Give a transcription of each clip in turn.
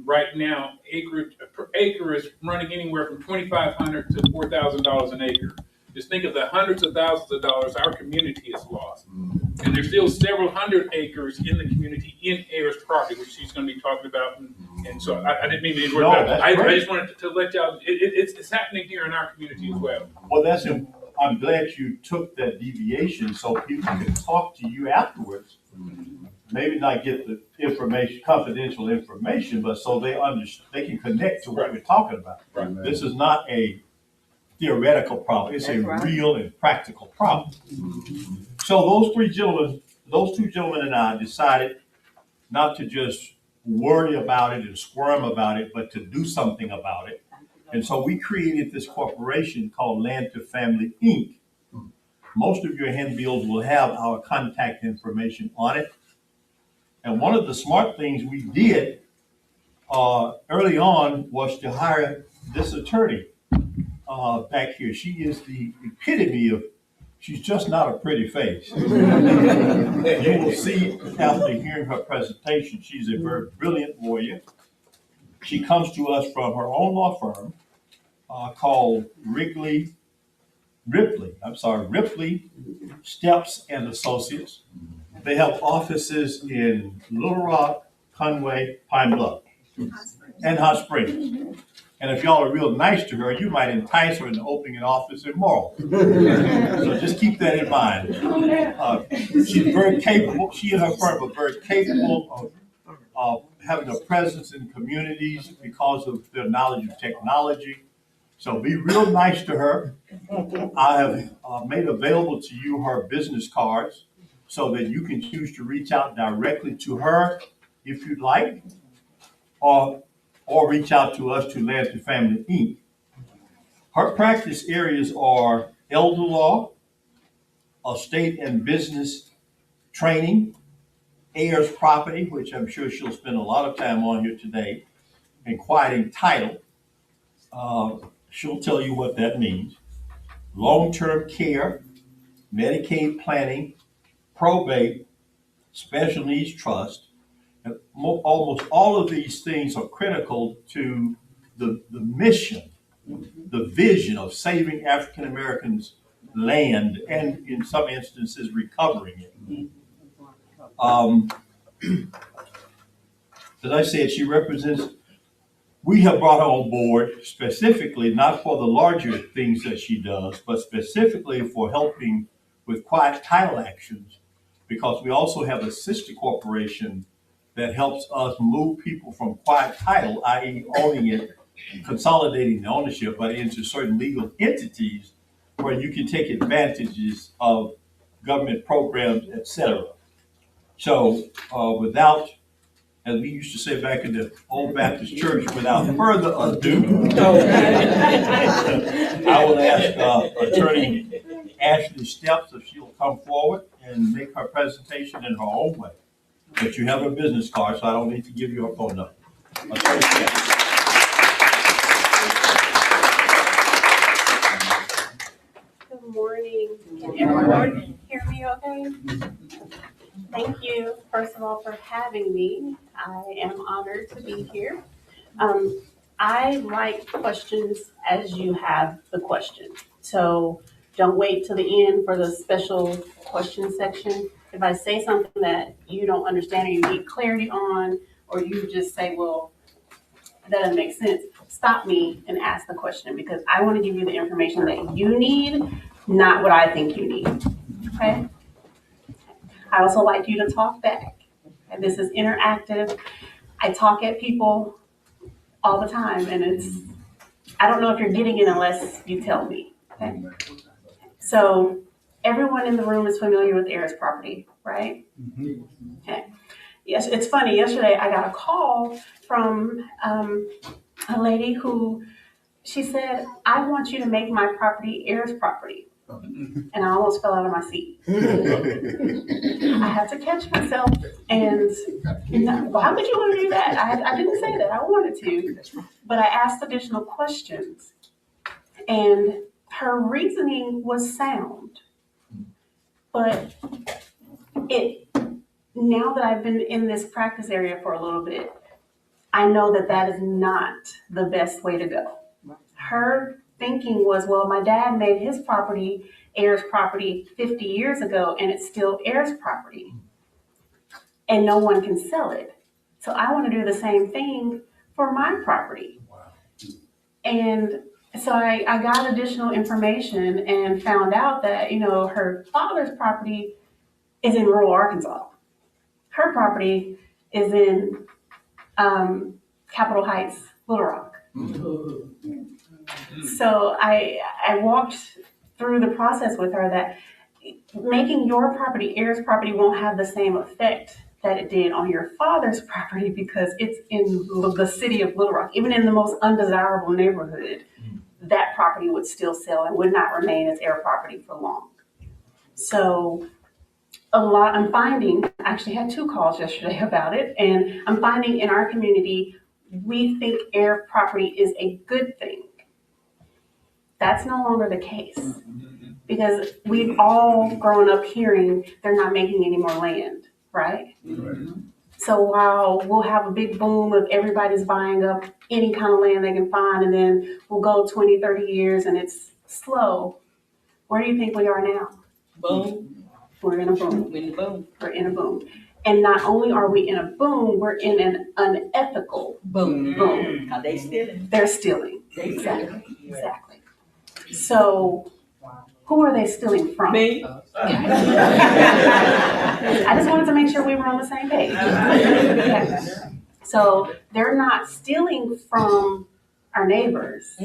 right now, per acre is running anywhere from $2,500 to $4,000 an acre. Just think of the hundreds of thousands of dollars our community has lost. And there's still several hundred acres in the community in heirs property, which she's going to be talking about. And so I didn't mean to interrupt. No, that's I great. just wanted to let y'all, it's happening here in our community as well. Well, I'm glad you took that deviation so people can talk to you afterwards. Maybe not get the information, confidential information, but so they can connect to what we're talking about. Right. This is not a theoretical problem. It's a real and practical problem. So those two gentlemen and I decided not to just worry about it and squirm about it, but to do something about it. And so we created this corporation called Land to Family, Inc. Most of your handbills will have our contact information on it. And one of the smart things we did early on was to hire this attorney back here. She is the epitome of, she's just not a pretty face. You will see after hearing her presentation, she's a very brilliant lawyer. She comes to us from her own law firm called Ripley, Steps and Associates. They have offices in Little Rock, Conway, Pine Bluff, and Hot Springs. And if y'all are real nice to her, you might entice her into opening an office in Morrill. So just keep that in mind. She's very capable. She and her firm are very capable of having a presence in communities because of their knowledge of technology. So be real nice to her. I have made available to you her business cards so that you can choose to reach out directly to her if you'd like, or reach out to us to Land to Family, Inc. Her practice areas are elder law, estate and business training, heirs property, which I'm sure she'll spend a lot of time on here today, and quieting title. She'll tell you what that means. Long-term care, Medicaid planning, probate, special needs trust. And almost all of these things are critical to the mission, the vision of saving African Americans land and in some instances recovering it. As I said, she represents, we have brought her on board specifically, not for the larger things that she does, but specifically for helping with quiet title actions, because we also have a sister corporation that helps us move people from quiet title, i.e. owning it, consolidating the ownership, but into certain legal entities where you can take advantages of government programs, etc. So without, as we used to say back in the old Baptist church, without further ado, I will ask Attorney Ashley Steps if she'll come forward and make her presentation in her own way. But you have her business card, so I don't need to give you her phone number. Attorney Steps. Good morning. Can everyone hear me okay? Thank you, first of all, for having me. I am honored to be here. I like questions as you have the question. So don't wait till the end for the special question section. If I say something that you don't understand or you need clarity on, or you just say, well, that doesn't make sense, stop me and ask the question, because I want to give you the information that you need, not what I think you need, okay? I also like you to talk back. And this is interactive. I talk at people all the time, and I don't know if you're getting it unless you tell me, okay? So everyone in the room is familiar with heirs property, right? Okay. Yes, it's funny. Yesterday I got a call from a lady who, she said, I want you to make my property heirs property. And I almost fell out of my seat. I had to catch myself and, well, how could you want to do that? I didn't say that. I wanted to. But I asked additional questions. And her reasoning was sound. But now that I've been in this practice area for a little bit, I know that that is not the best way to go. Her thinking was, well, my dad made his property heirs property 50 years ago, and it's still heirs property, and no one can sell it. So I want to do the same thing for my property. And so I got additional information and found out that, her father's property is in rural Arkansas. Her property is in Capitol Heights, Little Rock. So I walked through the process with her that making your property heirs property won't have the same effect that it did on your father's property because it's in the city of Little Rock. Even in the most undesirable neighborhood, that property would still sell and would not remain as heir property for long. So I'm finding, I actually had 2 calls yesterday about it, and I'm finding in our community, we think heir property is a good thing. That's no longer the case because we've all grown up hearing they're not making any more land, right? So while we'll have a big boom of everybody's buying up any kind of land they can find, and then we'll go 20, 30 years and it's slow, where do you think we are now? Boom. We're in a boom. In the boom. We're in a boom. And not only are we in a boom, we're in an unethical Boom. boom. Are they stealing? They're stealing. They Exactly. Exactly. So who are they stealing from? Me? I just wanted to make sure we were on the same page. Okay. So they're not stealing from our neighbors.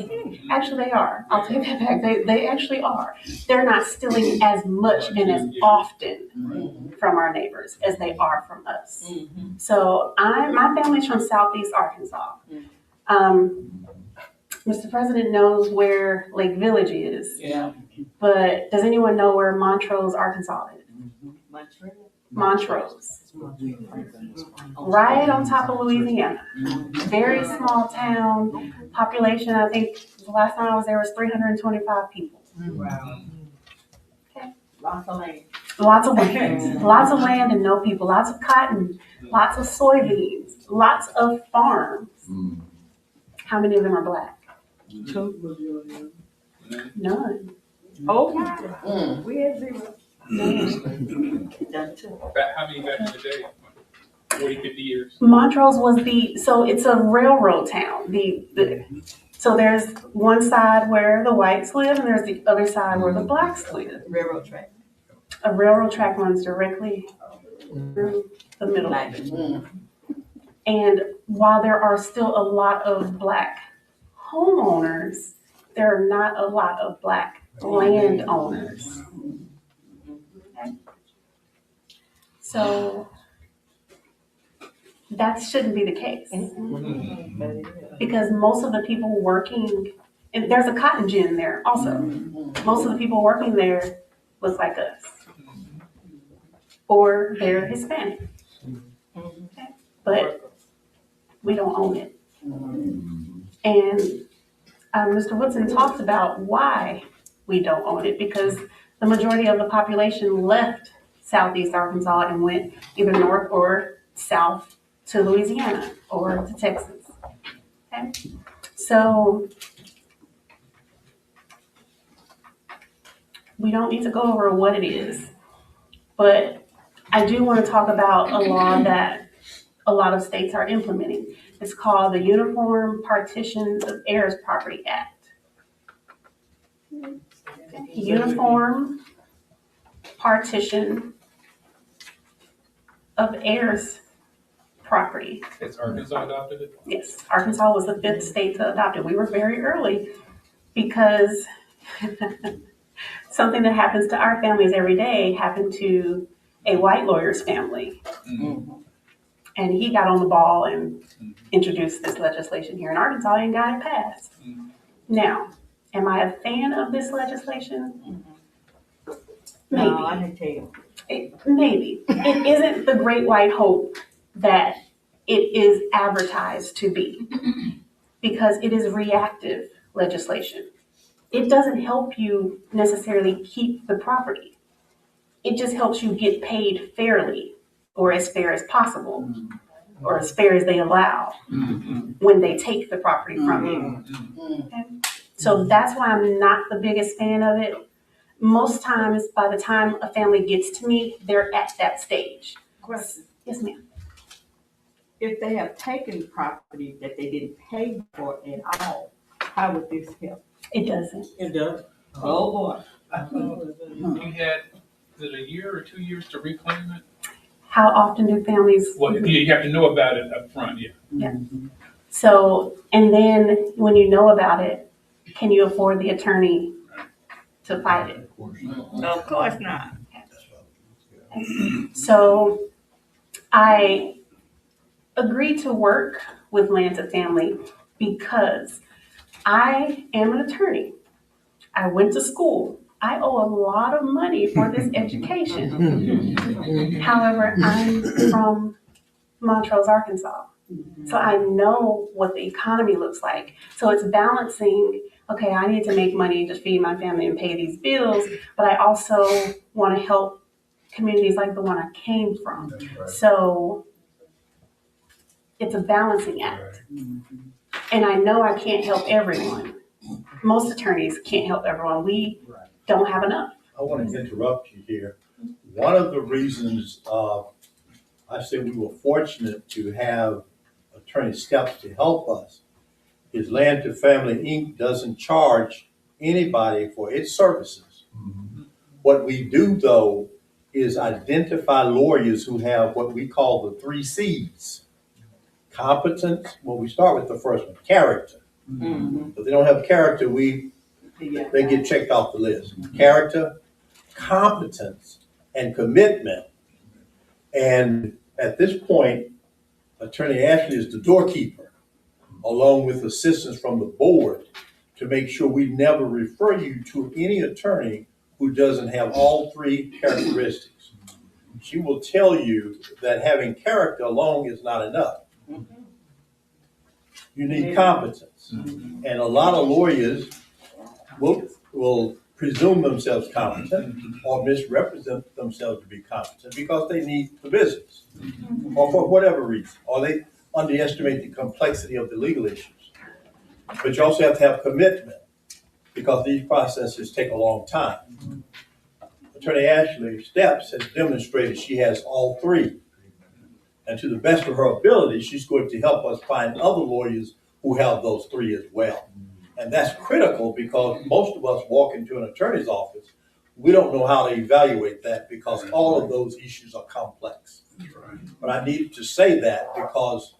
Actually, they are. I'll take that back. They actually are. They're not stealing as much and as often from our neighbors as they are from us. So my family's from Southeast Arkansas. Mr. President knows where Lake Village is. Yeah. But does anyone know where Montrose, Arkansas is? Montrose. Right on top of Louisiana. Very small town. Population, I think the last time I was there was 325 people. Wow. Okay. Lots of land. Lots of land. Lots of land and no people. Lots of cotton. Lots of soybeans. Lots of farms. How many of them are black? None. Oh. We had 0. Done too. How many back in the day? 40, 50 years? Montrose was so it's a railroad town. So there's one side where the whites live and there's the other side where the blacks live. Railroad track. A railroad track runs directly through the middle. And while there are still a lot of black homeowners, there are not a lot of black landowners. Okay. So that shouldn't be the case. Because most of the people working, and there's a cotton gin there also. Most of the people working there look like us. Or they're Hispanic. Okay. But we don't own it. And Mr. Woodson talked about why we don't own it, because the majority of the population left Southeast Arkansas and went either north or south to Louisiana or to Texas. Okay? So we don't need to go over what it is, but I do want to talk about a law that a lot of states are implementing. It's called the Uniform Partition of Heirs Property Act. Uniform Partition of Heirs Property. Has Arkansas adopted it? Yes, Arkansas was the 5th state to adopt it. We were very early because something that happens to our families every day happened to a white lawyer's family. And he got on the ball and introduced this legislation here in Arkansas and got it passed. Now, am I a fan of this legislation? Maybe. No, I can tell you. Maybe. It isn't the great white hope that it is advertised to be, because it is reactive legislation. It doesn't help you necessarily keep the property. It just helps you get paid fairly, or as fair as possible. or as fair as they allow when they take the property from you. Mhm. Okay? So that's why I'm not the biggest fan of it. Most times, by the time a family gets to me, they're at that stage. Question. Yes, ma'am. If they have taken property that they didn't pay for at all, how would this help? It doesn't. It does. Oh, boy. You had, is it a year or 2 years to reclaim it? How often do families? Well, you have to know about it up front, yeah. So, and then when you know about it, can you afford the attorney to fight it? Of course not. So I agreed to work with Land to Family because I am an attorney. I went to school. I owe a lot of money for this education. However, I'm from Montrose, Arkansas. So I know what the economy looks like. So it's balancing, okay, I need to make money to feed my family and pay these bills, but I also want to help communities like the one I came from. So it's a balancing act. And I know I can't help everyone. Most attorneys can't help everyone. We don't have enough. I want to interrupt you here. One of the reasons I say we were fortunate to have Attorney Steps to help us is Land to Family Inc. doesn't charge anybody for its services. What we do, though, is identify lawyers who have what we call the 3 C's. Competence, well, we start with the first one, character. If they don't have character, they get checked off the list. Character, competence, and commitment. And at this point, Attorney Ashley is the doorkeeper, along with assistance from the board, to make sure we never refer you to any attorney who doesn't have all 3 characteristics. She will tell you that having character alone is not enough. You need competence. And a lot of lawyers will presume themselves competent or misrepresent themselves to be competent because they need the business or for whatever reason, or they underestimate the complexity of the legal issues. But you also have to have commitment because these processes take a long time. Attorney Ashley Steps has demonstrated she has all 3. And to the best of her ability, she's going to help us find other lawyers who have those 3 as well. And that's critical because most of us walk into an attorney's office, we don't know how to evaluate that because all of those issues are complex. But I need to say that because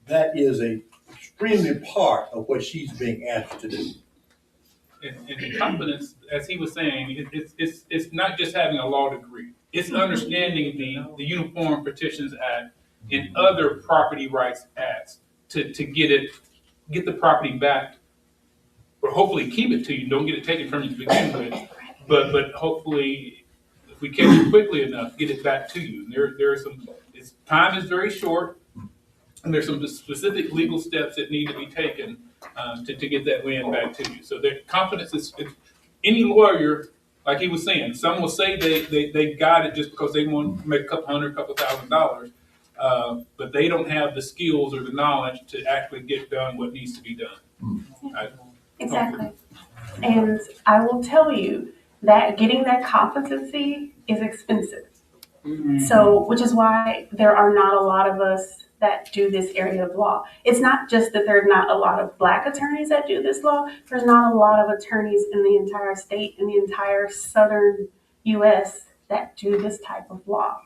that is a extremely part of what she's being asked to do. And confidence, as he was saying, it's not just having a law degree. It's understanding the Uniform Petitions Act and other property rights acts to get the property back, or hopefully keep it to you. Don't get it taken from you to begin with, but hopefully, if we catch it quickly enough, get it back to you. And there are some. Time is very short, and there's some specific legal steps that need to be taken to get that land back to you. So the confidence is any lawyer, like he was saying, some will say they got it just because they want to make a couple $1,000, but they don't have the skills or the knowledge to actually get done what needs to be done. Exactly. And I will tell you that getting that competency is expensive. So, which is why there are not a lot of us that do this area of law. It's not just that there are not a lot of Black attorneys that do this law. There's not a lot of attorneys in the entire state, in the entire southern U.S. that do this type of law.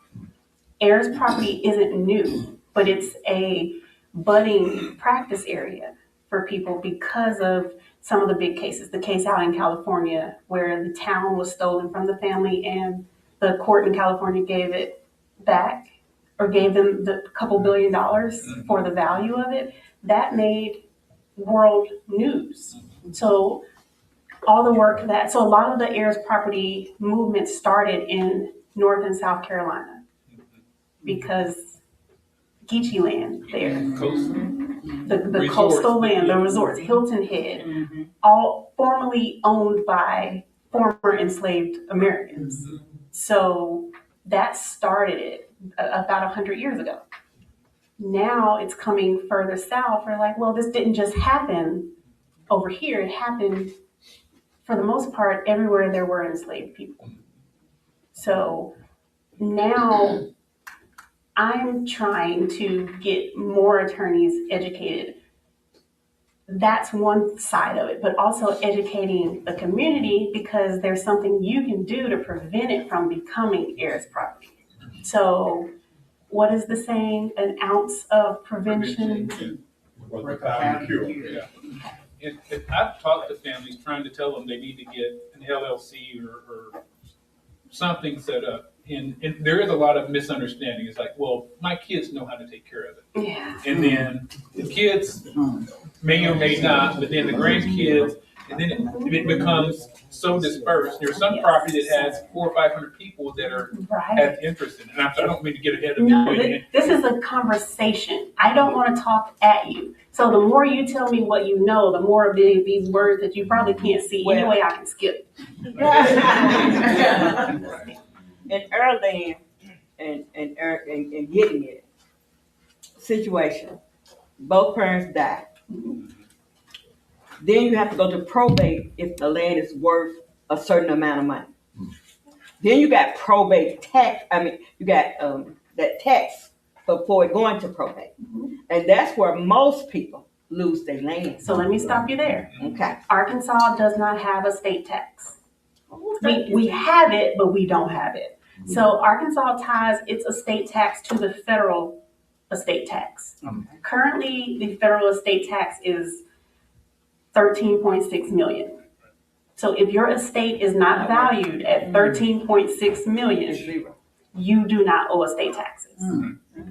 Heirs property isn't new, but it's a budding practice area for people because of some of the big cases. The case out in California where the town was stolen from the family and the court in California gave it back or gave them the couple $1 billion for the value of it. That made world news. So all the work so a lot of the heirs property movement started in North and South Carolina because Geechee land there, the coastal land, the resorts, Hilton Head, all formerly owned by former enslaved Americans. So that started it about 100 years ago. Now it's coming further south. We're like, well, this didn't just happen over here. It happened, for the most part, everywhere there were enslaved people. So now I'm trying to get more attorneys educated. That's one side of it, but also educating the community, because there's something you can do to prevent it from becoming heirs property. So what is the saying? An ounce of prevention. Worth a pound of cure. Yeah. And I've talked to families trying to tell them they need to get an LLC or something set up. And there is a lot of misunderstanding. It's like, well, my kids know how to take care of it. Yeah. And then the kids may or may not, but then the grandkids, and then it becomes so dispersed. There's some property that has 400 or 500 people that are Right. have interest in it. And I don't mean to get ahead of No, you. this is a conversation. I don't want to talk at you. So the more you tell me what you know, the more of these words that you probably can't see. Anyway, I can skip. And early in getting it, situation, both parents die. Then you have to go to probate if the land is worth a certain amount of money. Then you got probate tax. You got that tax before going to probate, and that's where most people lose their land. So let me stop you there. Okay. Arkansas does not have a state tax. We have it, but we don't have it. So Arkansas ties its estate tax to the federal estate tax. Currently, the federal estate tax is 13.6 million. So if your estate is not valued at 13.6 million, you do not owe estate taxes.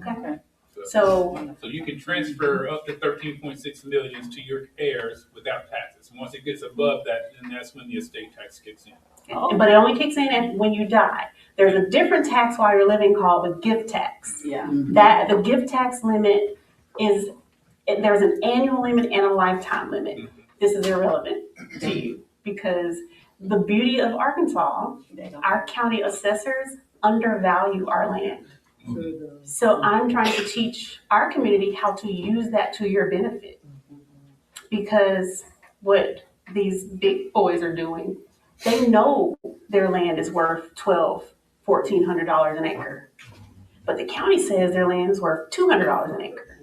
Okay. So you can transfer up to 13.6 million to your heirs without taxes. And once it gets above that, then that's when the estate tax kicks in. but it only kicks in when you die. There's a different tax while you're living called the gift tax. Yeah. That the gift tax limit is, there's an annual limit and a lifetime limit. This is irrelevant to you because the beauty of Arkansas, our county assessors undervalue our land. So I'm trying to teach our community how to use that to your benefit, because what these big boys are doing, they know their land is worth $1,400 an acre, but the county says their land is worth $200 an acre.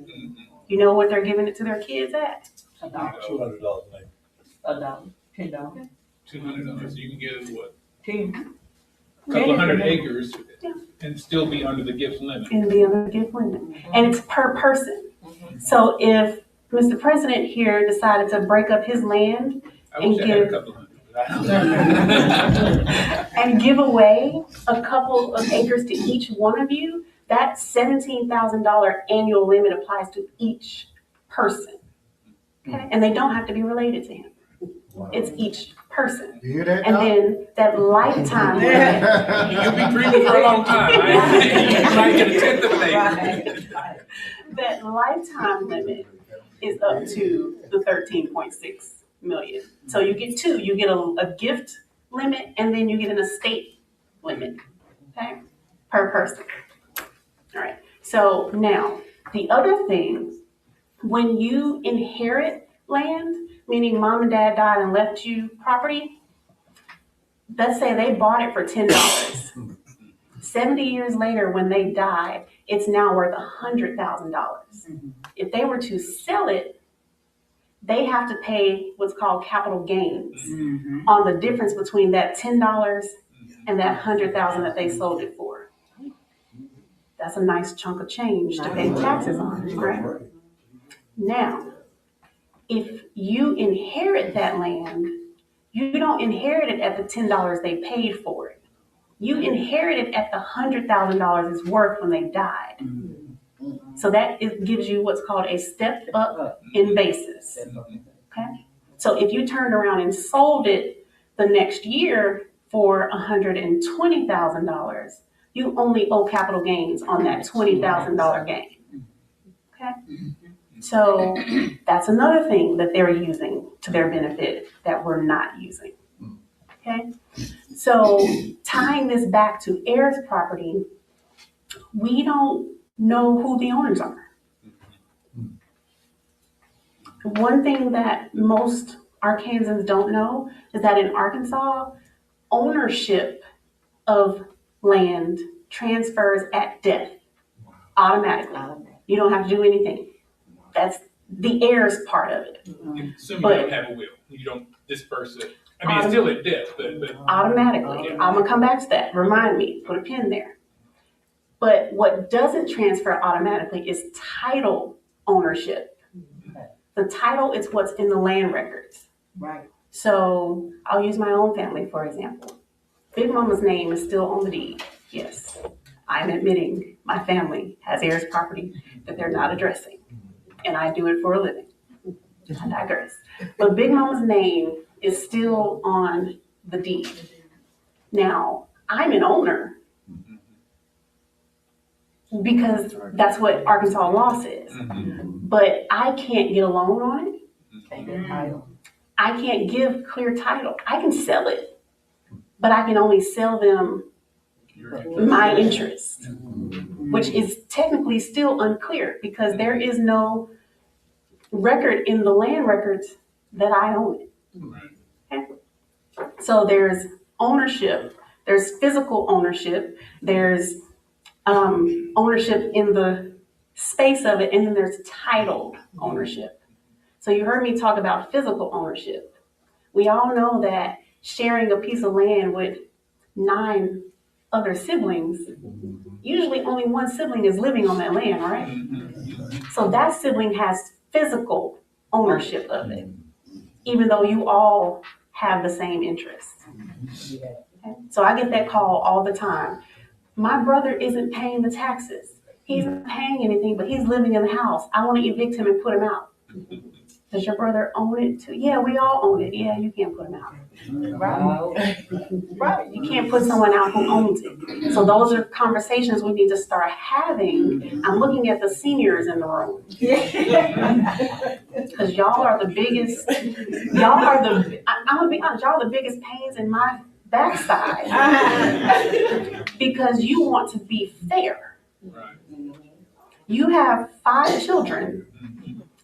You know what they're giving it to their kids at? $200 an acre. $1, $10, $200. You can get what? 10. A couple of hundred acres and still be under the gift limit. And the other gift limit. And it's per person. So if Mr. President here decided to break up his land I wish I had a couple hundred. and give away a couple of acres to each one of you, that $17,000 annual limit applies to each person. Okay? And they don't have to be related to him. It's each person. You hear that? And then that lifetime limit. You'll be dreaming for a long time. You might get a tenth of an acre. That lifetime limit is up to the 13.6 million. So you get two. You get a gift limit and then you get an estate limit, okay, per person. All right. So now the other thing, when you inherit land, meaning mom and dad died and left you property, let's say they bought it for $10. 70 years later, when they died, it's now worth $100,000. If they were to sell it, they have to pay what's called capital gains on the difference between that $10 and that $100,000 that they sold it for. That's a nice chunk of change to pay taxes on, right? Now, if you inherit that land, you don't inherit it at the $10 they paid for it. You inherit it at the $100,000 it's worth when they died. So that gives you what's called a step up in basis. Okay? So if you turned around and sold it the next year for $120,000, you only owe capital gains on that $20,000 gain. Okay? So that's another thing that they're using to their benefit that we're not using. Okay? So tying this back to heirs property, we don't know who the owners are. One thing that most Arkansans don't know is that in Arkansas, ownership of land transfers at death automatically. You don't have to do anything. That's the heirs part of it. Assuming But- you don't have a will, you don't disperse it. I mean, it's still at death, but Automatically. Yeah. I'm gonna come back to that. Remind me, put a pin there. But what doesn't transfer automatically is title ownership. The title is what's in the land records. Right. So I'll use my own family, for example. Big Mama's name is still on the deed, yes. I'm admitting my family has heirs property that they're not addressing. And I do it for a living. I digress. But Big Mama's name is still on the deed. Now, I'm an owner because that's what Arkansas law says. But I can't get a loan on it. I can't give clear title. I can sell it, but I can only sell them my interest, which is technically still unclear because there is no record in the land records that I own it. Okay? So there's ownership, there's physical ownership, there's ownership in the space of it, and then there's title ownership. So you heard me talk about physical ownership. We all know that sharing a piece of land with 9 other siblings, usually only one sibling is living on that land, right? So that sibling has physical ownership of it, even though you all have the same interests. Okay? So I get that call all the time. My brother isn't paying the taxes. He's not paying anything, but he's living in the house. I want to evict him and put him out. Does your brother own it too? Yeah, we all own it. Yeah, you can't put him out. Right. You can't put someone out who owns it. So those are conversations we need to start having. I'm looking at the seniors in the room. Because y'all are the biggest, I'm gonna be honest, y'all are the biggest pains in my backside. Because you want to be fair. right. You have 5 children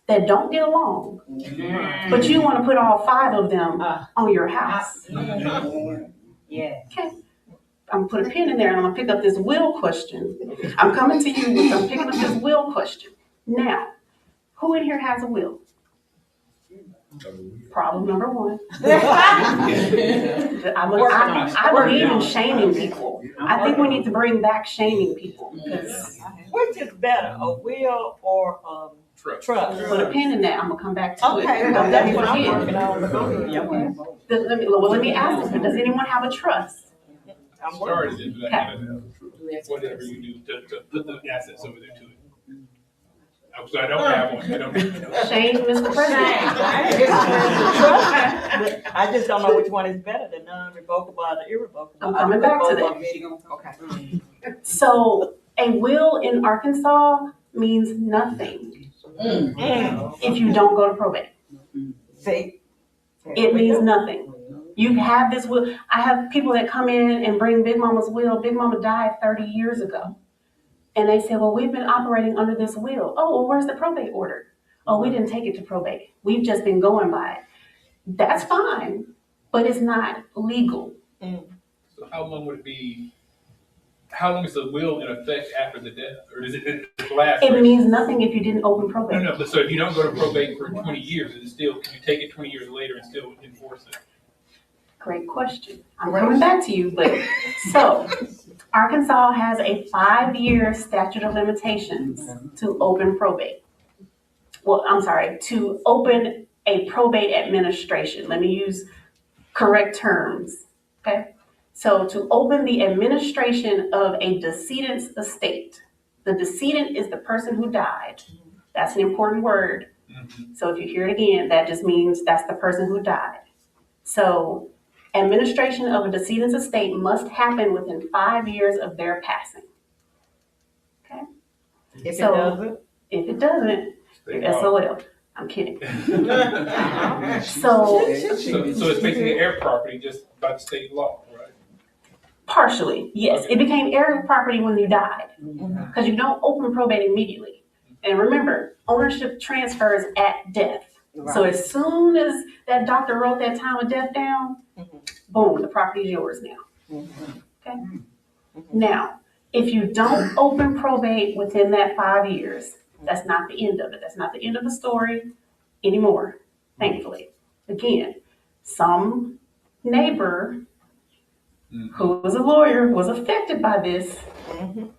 that don't get along, but you want to put all 5 of them on your house. Yeah. Okay. I'm gonna put a pin in there and I'm gonna pick up this will question. I'm coming to you with, I'm picking up this will question. Now, who in here has a will? Problem number 1. I believe in shaming people. I think we need to bring back shaming people. Because Which is better, a will or trust? put a pin in that. I'm gonna come back to it. Okay, Don't well, let that's me what I'm forget. working on. Yeah. Let me ask you, does anyone have a trust? I'm working. Started it, but I gotta, whatever you do to put the assets over there to it. So I don't have one. I don't. Shame, Mr. President. I just don't know which one is better, the non-revocable or the irrevocable. I'm coming back to that. Okay. So a will in Arkansas means nothing if you don't go to probate. See? It means nothing. You have this will. I have people that come in and bring Big Mama's will. Big Mama died 30 years ago. And they say, well, we've been operating under this will. Oh, well, where's the probate order? Oh, we didn't take it to probate. We've just been going by it. That's fine, but it's not legal. So how long would it be? How long is the will in effect after the death, or does it last? It means nothing if you didn't open probate. No. But so if you don't go to probate for 20 years, is it still? Can you take it 20 years later and still enforce it? Great question. I'm coming back to you, but so Arkansas has a 5-year statute of limitations to open probate. Well, I'm sorry, to open a probate administration. Let me use correct terms, okay? So to open the administration of a decedent's estate. The decedent is the person who died. That's an important word. So if you hear it again, that just means that's the person who died. So administration of a decedent's estate must happen within 5 years of their passing. Okay? If So- it doesn't? If it doesn't, you're SOL. I'm kidding. So it's basically heir property just by the state law, right? Partially, yes. Okay. It became heir property when you died because you don't open probate immediately. And remember, ownership transfers at death. So as soon as that doctor wrote that time of death down, boom, the property is yours now. Okay? Now, if you don't open probate within that 5 years, that's not the end of it. That's not the end of the story anymore, thankfully. Again, some neighbor who was a lawyer was affected by this.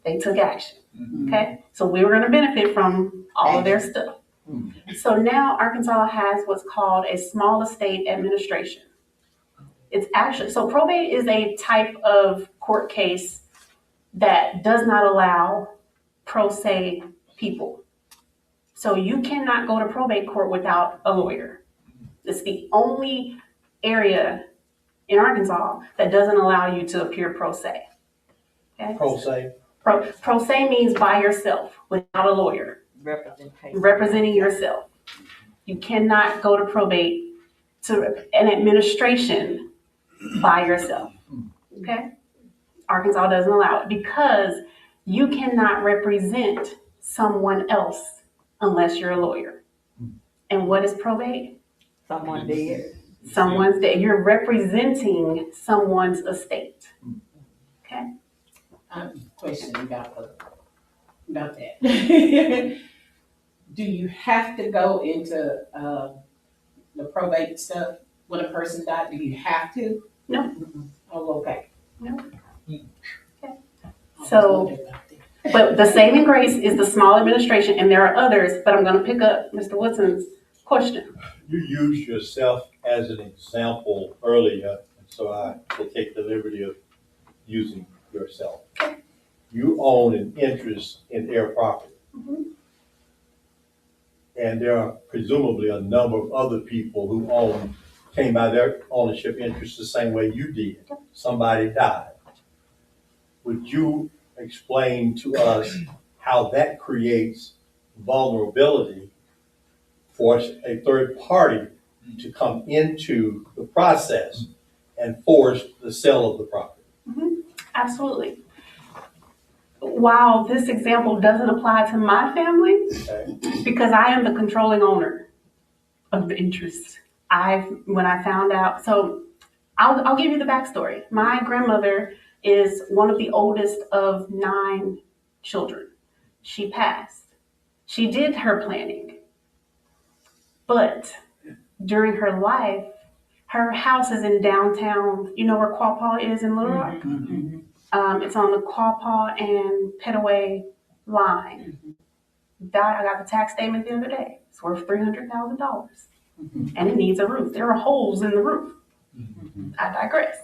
They took action. Okay? So we were going to benefit from all of their stuff. So now Arkansas has what's called a small estate administration. It's actually, so probate is a type of court case that does not allow pro se people. So you cannot go to probate court without a lawyer. It's the only area in Arkansas that doesn't allow you to appear pro se. Okay? Pro se. Pro se means by yourself without a lawyer. Representing yourself. You cannot go to probate to an administration by yourself. Okay? Arkansas doesn't allow it because you cannot represent someone else unless you're a lawyer. And what is probate? Someone dead. Someone's dead. You're representing someone's estate. Okay? I have a question about that. Do you have to go into the probate stuff when a person died? Do you have to? No. Oh, okay. So, but the saving grace is the small administration, and there are others, but I'm going to pick up Mr. Woodson's question. You used yourself as an example earlier, so I will take the liberty of using yourself. You own an interest in heir property. And there are presumably a number of other people who came by their ownership interest the same way you did. Somebody died. Would you explain to us how that creates vulnerability for a third party to come into the process and force the sale of the property? Absolutely. While this example doesn't apply to my family, because I am the controlling owner of the interest, when I found out, so I'll give you the backstory. My grandmother is one of the oldest of 9 children. She passed. She did her planning, but during her life, her house is in downtown. You know where Quapaw is in Little Rock? It's on the Quapaw and Petaway line. I got the tax statement the other day. It's worth $300,000, and it needs a roof. There are holes in the roof. I digress.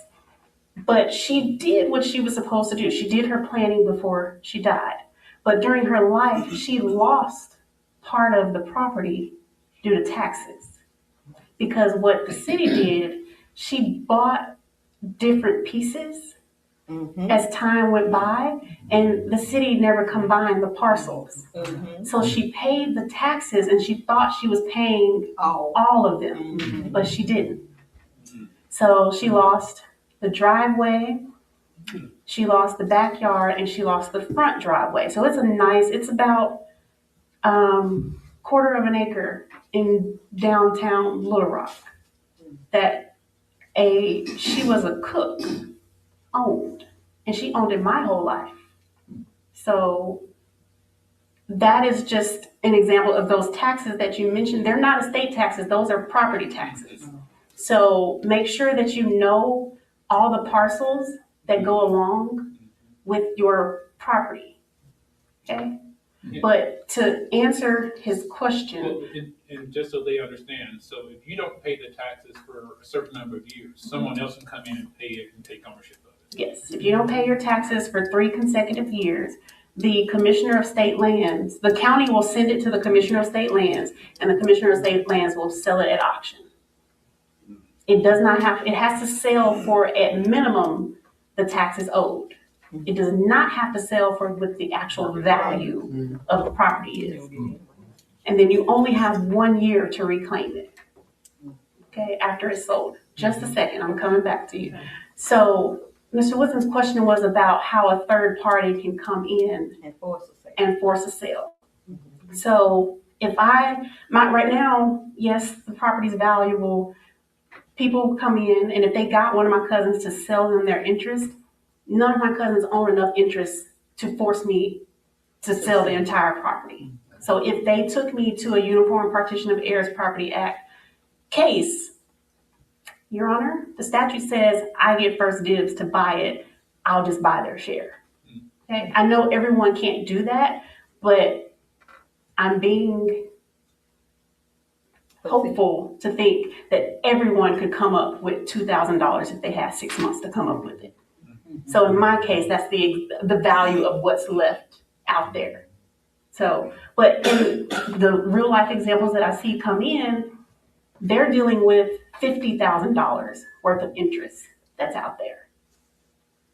But she did what she was supposed to do. She did her planning before she died. But during her life, she lost part of the property due to taxes. Because what the city did, she bought different pieces as time went by, and the city never combined the parcels. So she paid the taxes, and she thought she was paying all of them, but she didn't. So she lost the driveway, she lost the backyard, and she lost the front driveway. So it's about 1/4 of an acre in downtown Little Rock that she was a cook owned, and she owned it my whole life. So that is just an example of those taxes that you mentioned. They're not estate taxes, those are property taxes. So make sure that you know all the parcels that go along with your property, okay? But to answer his question. Well, and just so they understand, so if you don't pay the taxes for a certain number of years, someone else can come in and pay it and take ownership of it. Yes, if you don't pay your taxes for 3 consecutive years, the Commissioner of State Lands, the county will send it to the Commissioner of State Lands, and the Commissioner of State Lands will sell it at auction. It has to sell for at minimum the taxes owed. It does not have to sell for what the actual value of the property is. And then you only have 1 year to reclaim it, okay, after it's sold. Just a second, I'm coming back to you. So Mr. Woodson's question was about how a third party can come in and force a sale. So right now, yes, the property's valuable. People come in, and if they got one of my cousins to sell them their interest, none of my cousins own enough interest to force me to sell the entire property. So if they took me to a Uniform Partition of Heirs Property Act case, Your Honor, the statute says I get first dibs to buy it. I'll just buy their share. Okay, I know everyone can't do that, but I'm being hopeful to think that everyone could come up with $2,000 if they had 6 months to come up with it. So in my case, that's the value of what's left out there. So, but in the real life examples that I see come in, they're dealing with $50,000 worth of interest that's out there.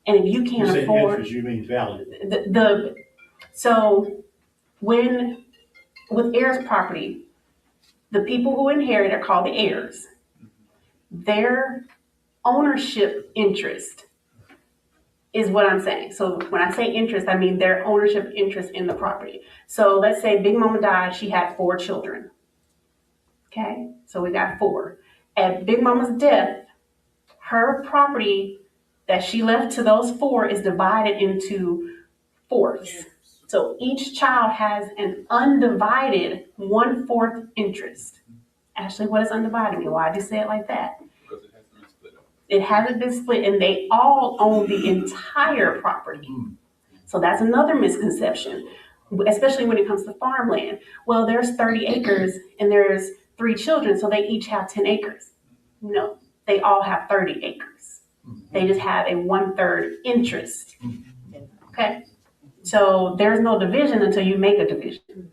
And if you You can't say afford interest, you mean value. so when with heirs property, the people who inherit are called the heirs. Their ownership interest is what I'm saying. So when I say interest, I mean their ownership interest in the property. So let's say Big Mama died, she had 4 children. Okay, so we got 4. At Big Mama's death, her property that she left to those 4 is divided into fourths. So each child has an undivided 1/4 interest. Ashley, what does undivided mean? Why did you say it like that? Because it hasn't been split up. It hasn't been split, and they all own the entire property. So that's another misconception, especially when it comes to farmland. Well, there's 30 acres and there's 3 children, so they each have 10 acres. No, they all have 30 acres. They just have a 1/3 interest. Okay? So there's no division until you make a division,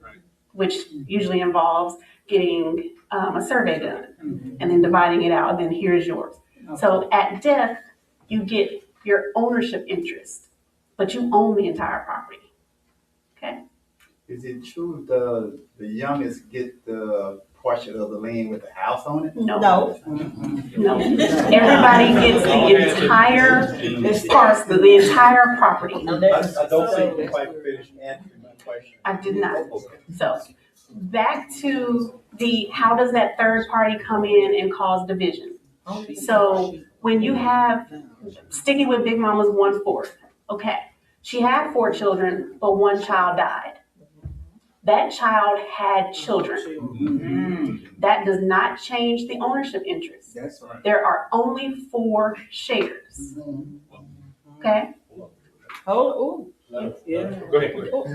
which usually involves getting a survey done and then dividing it out, and then here's yours. So at death, you get your ownership interest, but you own the entire property. Okay? Is it true the youngest get the portion of the land with the house on it? No. No. No. Everybody gets the entire parcel, the entire property. I don't think you quite finished answering my question. I did not. So back to how does that third party come in and cause division? So when you have, sticking with Big Mama's 1/4, okay, she had 4 children, but 1 child died. That child had children. That does not change the ownership interest. That's right. There are only 4 shares. Okay? Oh, Go ahead.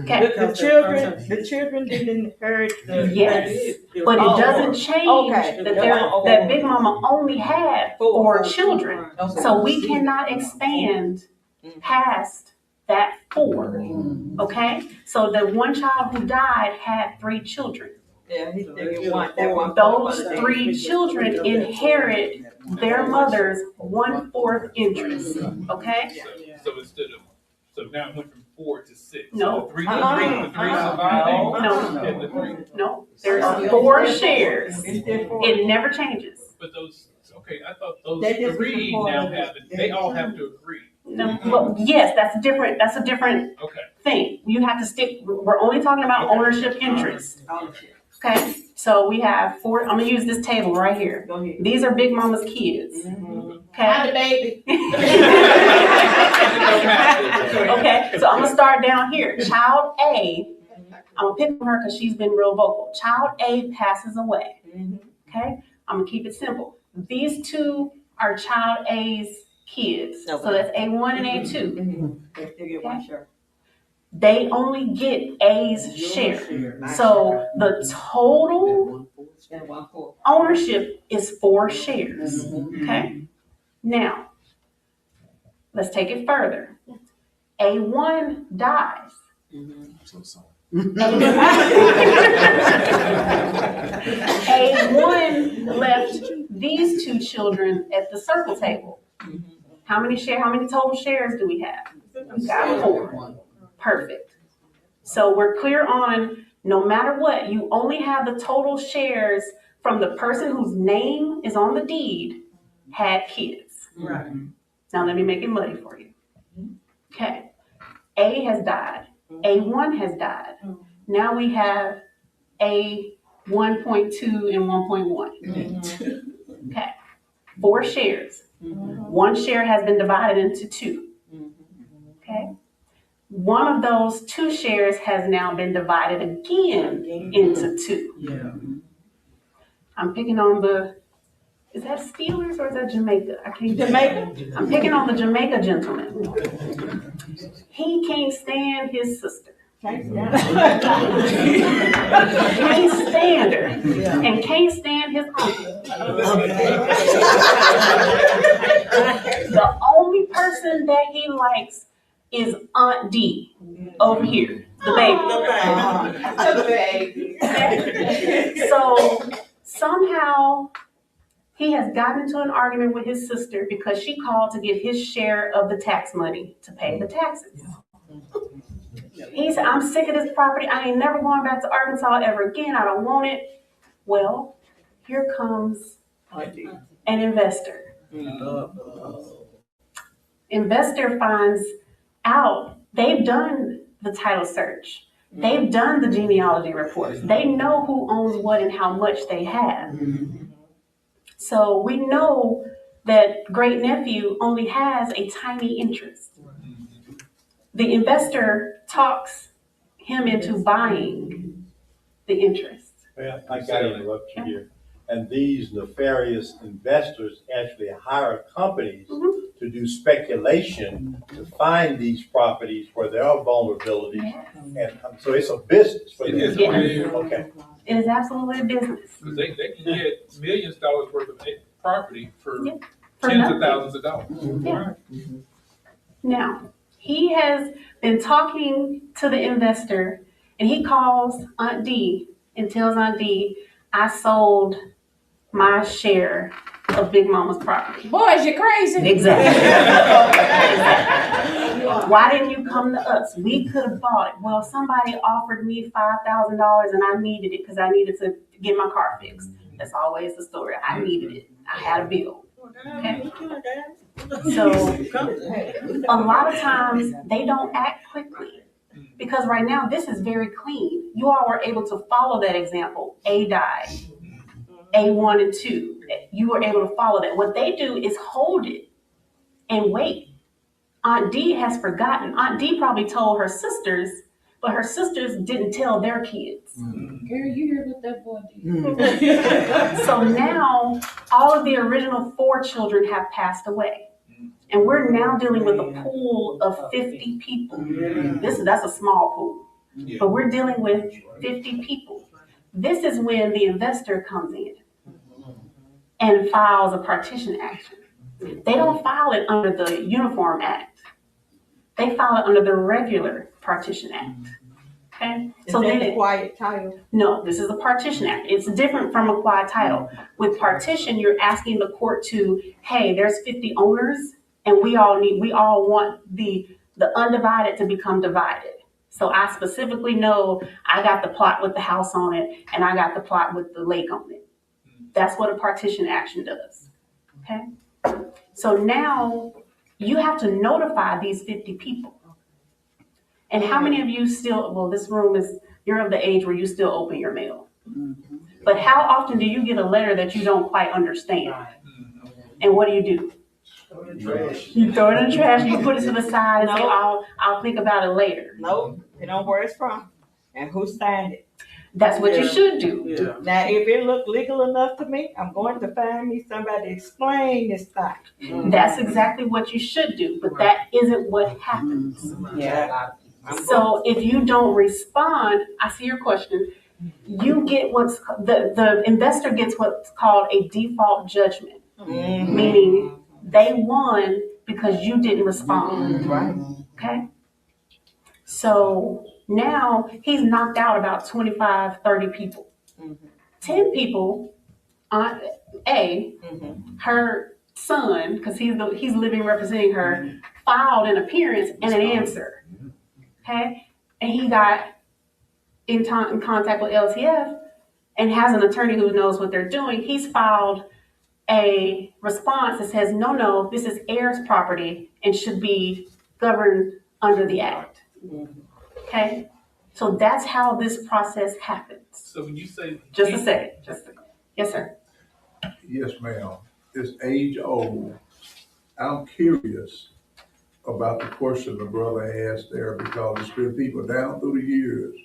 Okay. the children didn't inherit the. Yes, but it doesn't change Okay. that Big Mama only had 4 children. So we cannot expand past that 4. Okay? So the 1 child who died had 3 children. Yeah, he didn't want that one. Those 3 children inherit their mother's 1/4 interest. Okay? So instead of, so now it went from 4 to 6. No. The three surviving. No. And the 3, No, there's 4 shares. It's different. It never changes. but those, okay, I thought those They just 3 become now part of have it, they all have to agree. No, well, yes, that's different. That's a different Okay. thing. You have to stick, we're only talking about ownership interest. Okay, so we have 4, I'm gonna use this table right here. Go ahead. These are Big Mama's kids. Hi, Okay? baby. Okay, so I'm gonna start down here. Child A, I'm gonna pick on her because she's been real vocal. Child A passes away. Okay, I'm gonna keep it simple. These 2 are Child A's kids. So Okay. that's A1 and A2. They still get one share. They only get A's share. So the total And 1/4. ownership is 4 shares. Okay? Now, let's take it further. A1 dies. A1 left these 2 children at the circle table. How many total shares do we have? We got 4. Perfect. So we're clear on, no matter what, you only have the total shares from the person whose name is on the deed had kids. Right. Now let me make it muddy for you. Okay. A has died. A1 has died. Now we have a 1.2 and 1.1. Okay, 4 shares. 1 share has been divided into 2. Okay, one of those 2 shares has now been divided again into 2. Yeah. I'm picking on is that Steelers or is that Jamaica? I can't. Jamaica. I'm picking on the Jamaica gentleman. He can't stand his sister. Can't stand her. And can't stand his uncle. The only person that he likes is Aunt D over here, the baby. So somehow he has gotten into an argument with his sister because she called to get his share of the tax money to pay the taxes. He said, I'm sick of this property. I ain't never going back to Arkansas ever again. I don't want it. Well, here comes an investor. Investor finds out they've done the title search. They've done the genealogy reports. They know who owns what and how much they have. So we know that great nephew only has a tiny interest. The investor talks him into buying the interest. Well, I gotta interrupt you here. And these nefarious investors actually hire companies to do speculation to find these properties where there are vulnerabilities. And so it's a business for them. It is. Okay. It is absolutely a business. Because they can get millions of dollars worth of property for For tens nothing. of thousands of dollars. Yeah. Now, he has been talking to the investor, and he calls Aunt D and tells Aunt D, I sold my share of Big Mama's property. Boys, you crazy. Exactly. Why didn't you come to us? We could have bought it. Well, somebody offered me $5,000 and I needed it because I needed to get my car fixed. That's always the story. I needed it. I had a bill. Okay. So a lot of times they don't act quickly because right now this is very clean. You all were able to follow that example. A died, A1 and 2. You were able to follow that. What they do is hold it and wait. Aunt D has forgotten. Aunt D probably told her sisters, but her sisters didn't tell their kids. Girl, you hear what that boy did. So now all of the original 4 children have passed away. And we're now dealing with a pool of 50 people. That's a small pool, but we're dealing with 50 people. This is when the investor comes in and files a partition action. They don't file it under the Uniform Act. They file it under the regular Partition Act. Okay? Is that the quiet title? No, this is a partition act. It's different from a quiet title. With partition, you're asking the court to, hey, there's 50 owners, and we all want the undivided to become divided. So I specifically know I got the plot with the house on it, and I got the plot with the lake on it. That's what a partition action does. Okay? So now you have to notify these 50 people. And how many of you this room you're of the age where you still open your mail. But how often do you get a letter that you don't quite understand? And what do? You throw it in the trash, you put it to the side and say, I'll think about it later. Nope, you know where it's from and who signed it. That's what you should do. Yeah. Now, if it look legal enough to me, I'm going to find me somebody to explain this thing. That's exactly what you should do, but that isn't what happens. Yeah. So if you don't respond, I see your question, you get the investor gets what's called a default judgment, meaning they won because you didn't respond. Right. Okay? So now he's knocked out about 25, 30 people. 10 people, Aunt A, her son, because he's living representing her, filed an appearance and an answer. Okay? And he got in contact with LTF and has an attorney who knows what they're doing. He's filed a response that says, no, this is heirs property and should be governed under the act. Okay? So that's how this process happened. So when you say. Just a second, yes, sir. Yes, ma'am. It's age old. I'm curious about the question the brother asked there because there's been people down through the years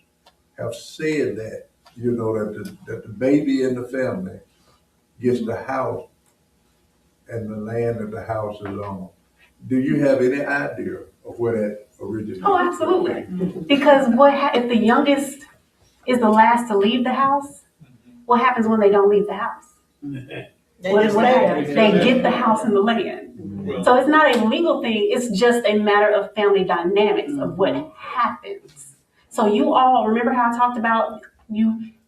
have said that, that the baby in the family gets the house and the land that the house is on. Do you have any idea of where that originated? Oh, absolutely. Because if the youngest is the last to leave the house, what happens when they don't leave the house? What happens? They get the house and the land. So it's not a legal thing, it's just a matter of family dynamics of what happens. So you all, remember how I talked about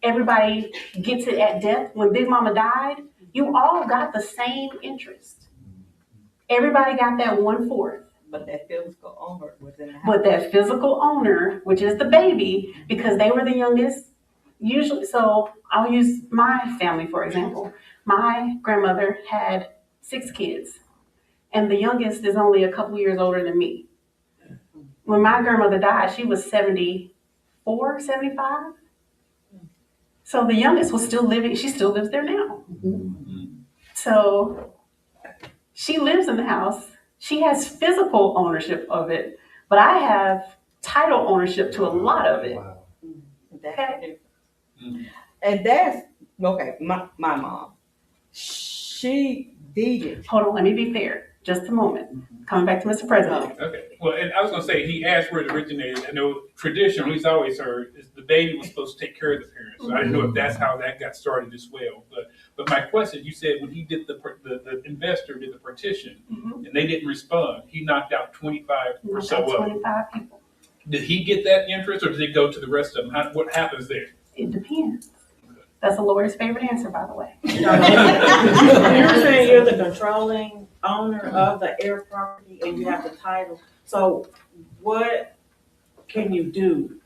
everybody gets it at death? When Big Mama died, you all got the same interest. Everybody got that 1/4. But that physical owner was in the house. But that physical owner, which is the baby, because they were the youngest, usually, so I'll use my family, for example. My grandmother had 6 kids, and the youngest is only a couple years older than me. When my grandmother died, she was 74, 75. So the youngest was still living, she still lives there now. So she lives in the house. She has physical ownership of it, but I have title ownership to a lot of it. Wow. Okay. And that's, okay, my mom, she deeded. Hold on, let me be fair. Just a moment. Coming back to Mr. President. Okay, well, and I was gonna say, he asked where it originated. I know tradition, at least I always heard, is the baby was supposed to take care of the parents. So I didn't know if that's how that got started as well. But my question, you said when he did the investor did the partition and they didn't respond, he knocked out 25 or so About of them. 25 people. Did he get that interest or did it go to the rest of them? What happens there? It depends. That's a lawyer's favorite answer, by the way. You're saying you're the controlling owner of the heir property and you have the title. So what can you do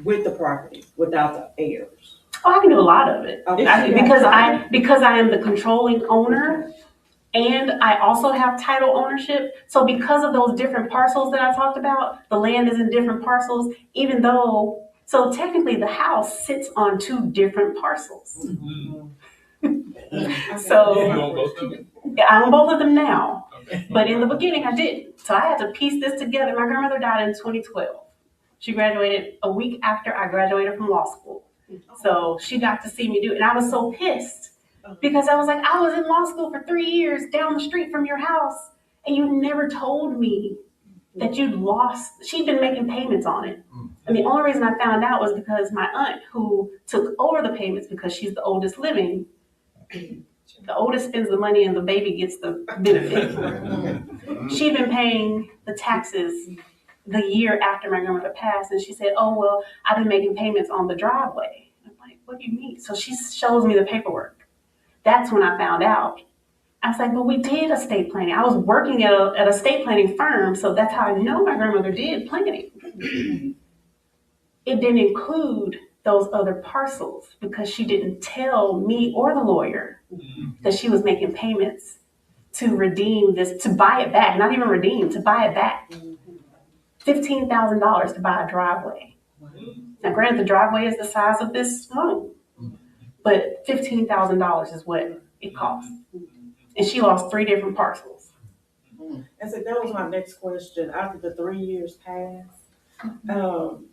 with the property without the heirs? Oh, I can do a lot of it. Okay. Because I am the controlling owner and I also have title ownership. So because of those different parcels that I talked about, the land is in different parcels, even though, so technically the house sits on 2 different parcels. So You own both of them? yeah, I own both of them now, Okay. but in the beginning I didn't. So I had to piece this together. My grandmother died in 2012. She graduated a week after I graduated from law school. So she got to see me do it. And I was so pissed because I was like, I was in law school for 3 years down the street from your house and you never told me that you'd lost. She'd been making payments on it. And the only reason I found out was because my aunt, who took over the payments because she's the oldest living, the oldest spends the money and the baby gets the benefit. She'd been paying the taxes the year after my grandmother passed, and she said, oh, well, I've been making payments on the driveway. I'm like, what do you mean? So she shows me the paperwork. That's when I found out. I was like, well, we did estate planning. I was working at a estate planning firm, so that's how I know my grandmother did planning. It didn't include those other parcels because she didn't tell me or the lawyer that she was making payments to redeem this, to buy it back, not even redeem, to buy it back. $15,000 to buy a driveway. Now, granted, the driveway is the size of this room, but $15,000 is what it cost. And she lost 3 different parcels. And so that was my next question. After the 3 years passed,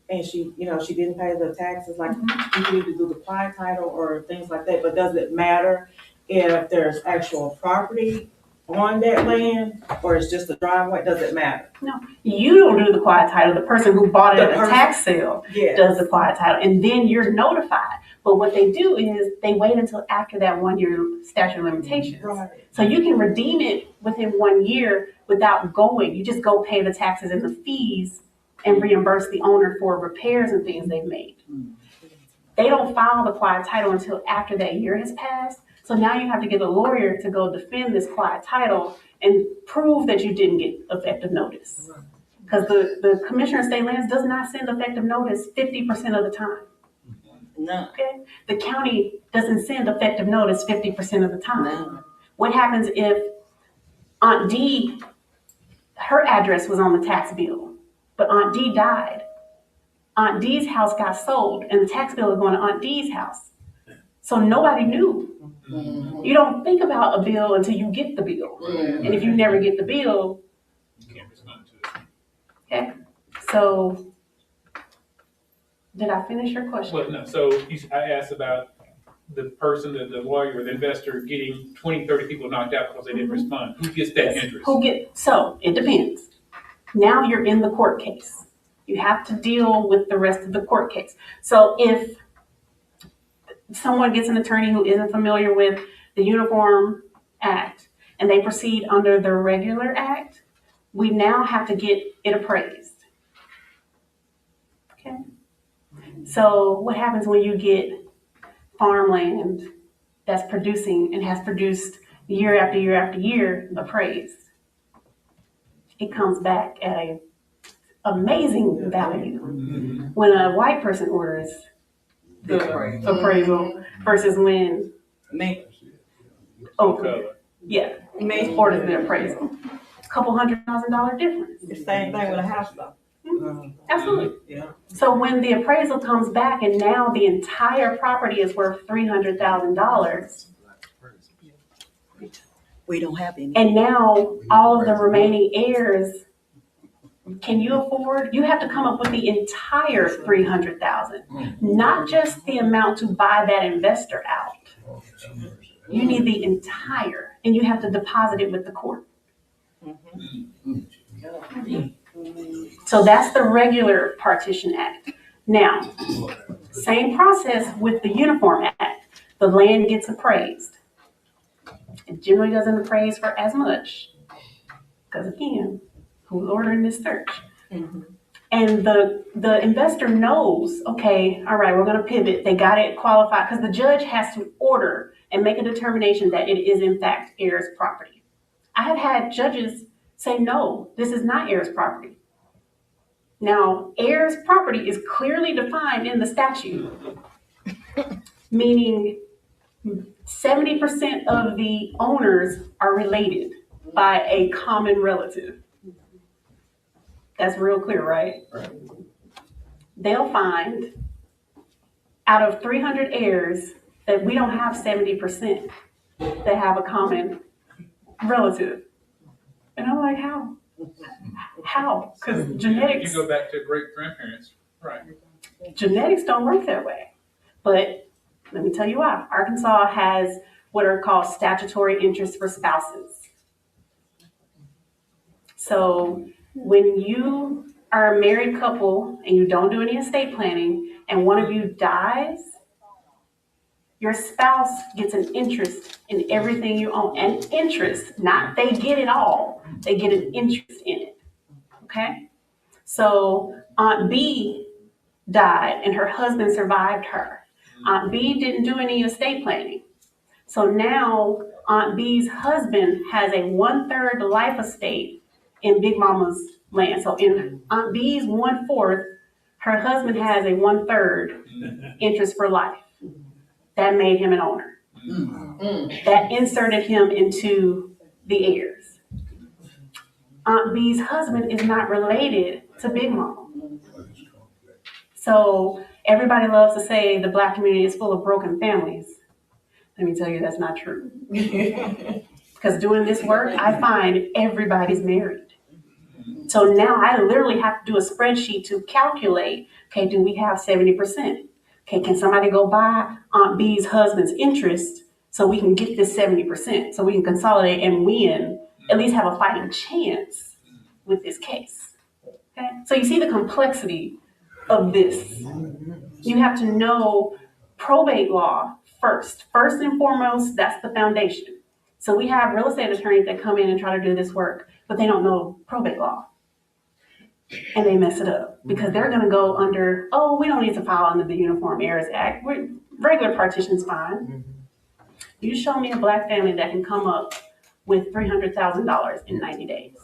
and she didn't pay the taxes, like you can either do the quiet title or things like that, but does it matter if there's actual property on that land or it's just a driveway? Does it matter? No, you don't do the quiet title. The person who bought it at a tax sale Yeah. does the quiet title, and then you're notified. But what they do is they wait until after that 1 year statute of limitations. Right. So you can redeem it within 1 year without going. You just go pay the taxes and the fees and reimburse the owner for repairs and things they've made. They don't file the quiet title until after that year has passed. So now you have to get a lawyer to go defend this quiet title and prove that you didn't get effective notice. Because the Commissioner of State Lands does not send effective notice 50% of the time. No. Okay? The county doesn't send effective notice 50% of the time. No. What happens if Aunt D, her address was on the tax bill, but Aunt D died Aunt D's house got sold and the tax bill is going to Aunt D's house. So nobody knew. You don't think about a bill until you get the bill. And if you never get the bill, You can't respond to it. okay? So, did I finish your question? Well, no, so I asked about the person, the lawyer or the investor getting 20, 30 people knocked out because they didn't respond. Who gets that interest? So, it depends. Now you're in the court case. You have to deal with the rest of the court case. So if someone gets an attorney who isn't familiar with the Uniform Act and they proceed under the regular act, we now have to get it appraised. Okay? So what happens when you get farmland that's producing and has produced year after year after year appraised? It comes back at a amazing value. When a white person orders the appraisal versus when Color. yeah, orders the appraisal. It's a couple $100,000 difference. The same thing with a house though. Absolutely. Yeah. So when the appraisal comes back and now the entire property is worth $300,000, We don't have any. and now all of the remaining heirs, can you afford? You have to come up with the entire $300,000, not just the amount to buy that investor out. You need the entire, and you have to deposit it with the court. So that's the regular Partition Act. Now, same process with the Uniform Act. The land gets appraised. It generally doesn't appraise for as much, because again, who's ordering this search? And the investor knows, okay, all right, we're gonna pivot. They got it qualified, because the judge has to order and make a determination that it is in fact heirs property. I have had judges say, no, this is not heirs property. Now, heirs property is clearly defined in the statute, meaning 70% of the owners are related by a common relative. That's real clear, right? They'll find out of 300 heirs that we don't have 70% that have a common relative. And I'm like, how? How? Because genetics. You go back to great grandparents, right? Genetics don't work that way. But let me tell you why. Arkansas has what are called statutory interests for spouses. So when you are a married couple and you don't do any estate planning and one of you dies, your spouse gets an interest in everything you own. An interest, not they get it all. They get an interest in it. Okay? So Aunt B died and her husband survived her. Aunt B didn't do any estate planning. So now Aunt B's husband has a 1/3 life estate in Big Mama's land. So in Aunt B's 1/4, her husband has a 1/3 interest for life. That made him an owner. That inserted him into the heirs. Aunt B's husband is not related to Big Mama. So everybody loves to say the Black community is full of broken families. Let me tell you, that's not true. Because doing this work, I find everybody's married. So now I literally have to do a spreadsheet to calculate, okay, do we have 70%? Okay, can somebody go buy Aunt B's husband's interest so we can get this 70%, so we can consolidate and win, at least have a fighting chance with this case. Okay, so you see the complexity of this. You have to know probate law first. First and foremost, that's the foundation. So we have real estate attorneys that come in and try to do this work, but they don't know probate law. And they mess it up because they're going to go under, oh, we don't need to file under the Uniform Heirs Act. Regular partition's fine. You show me a Black family that can come up with $300,000 in 90 days.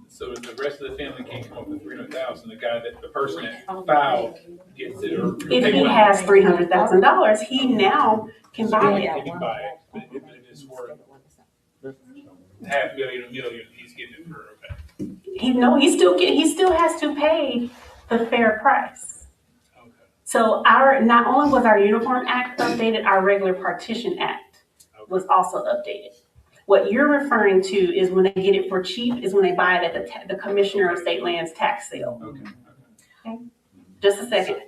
So if the rest of the family can't come up with 300,000, the person that filed gets it, or If he has $300,000, he now can buy it. he can buy it. If it is worth $500,000, $1 million, he's getting it for, okay. he still has to pay the fair price. Okay. So not only was our Uniform Act updated, our regular Partition Act was also updated. What you're referring to is when they get it for cheap, is when they buy it at the Commissioner of State Lands tax sale. Okay. Just a second.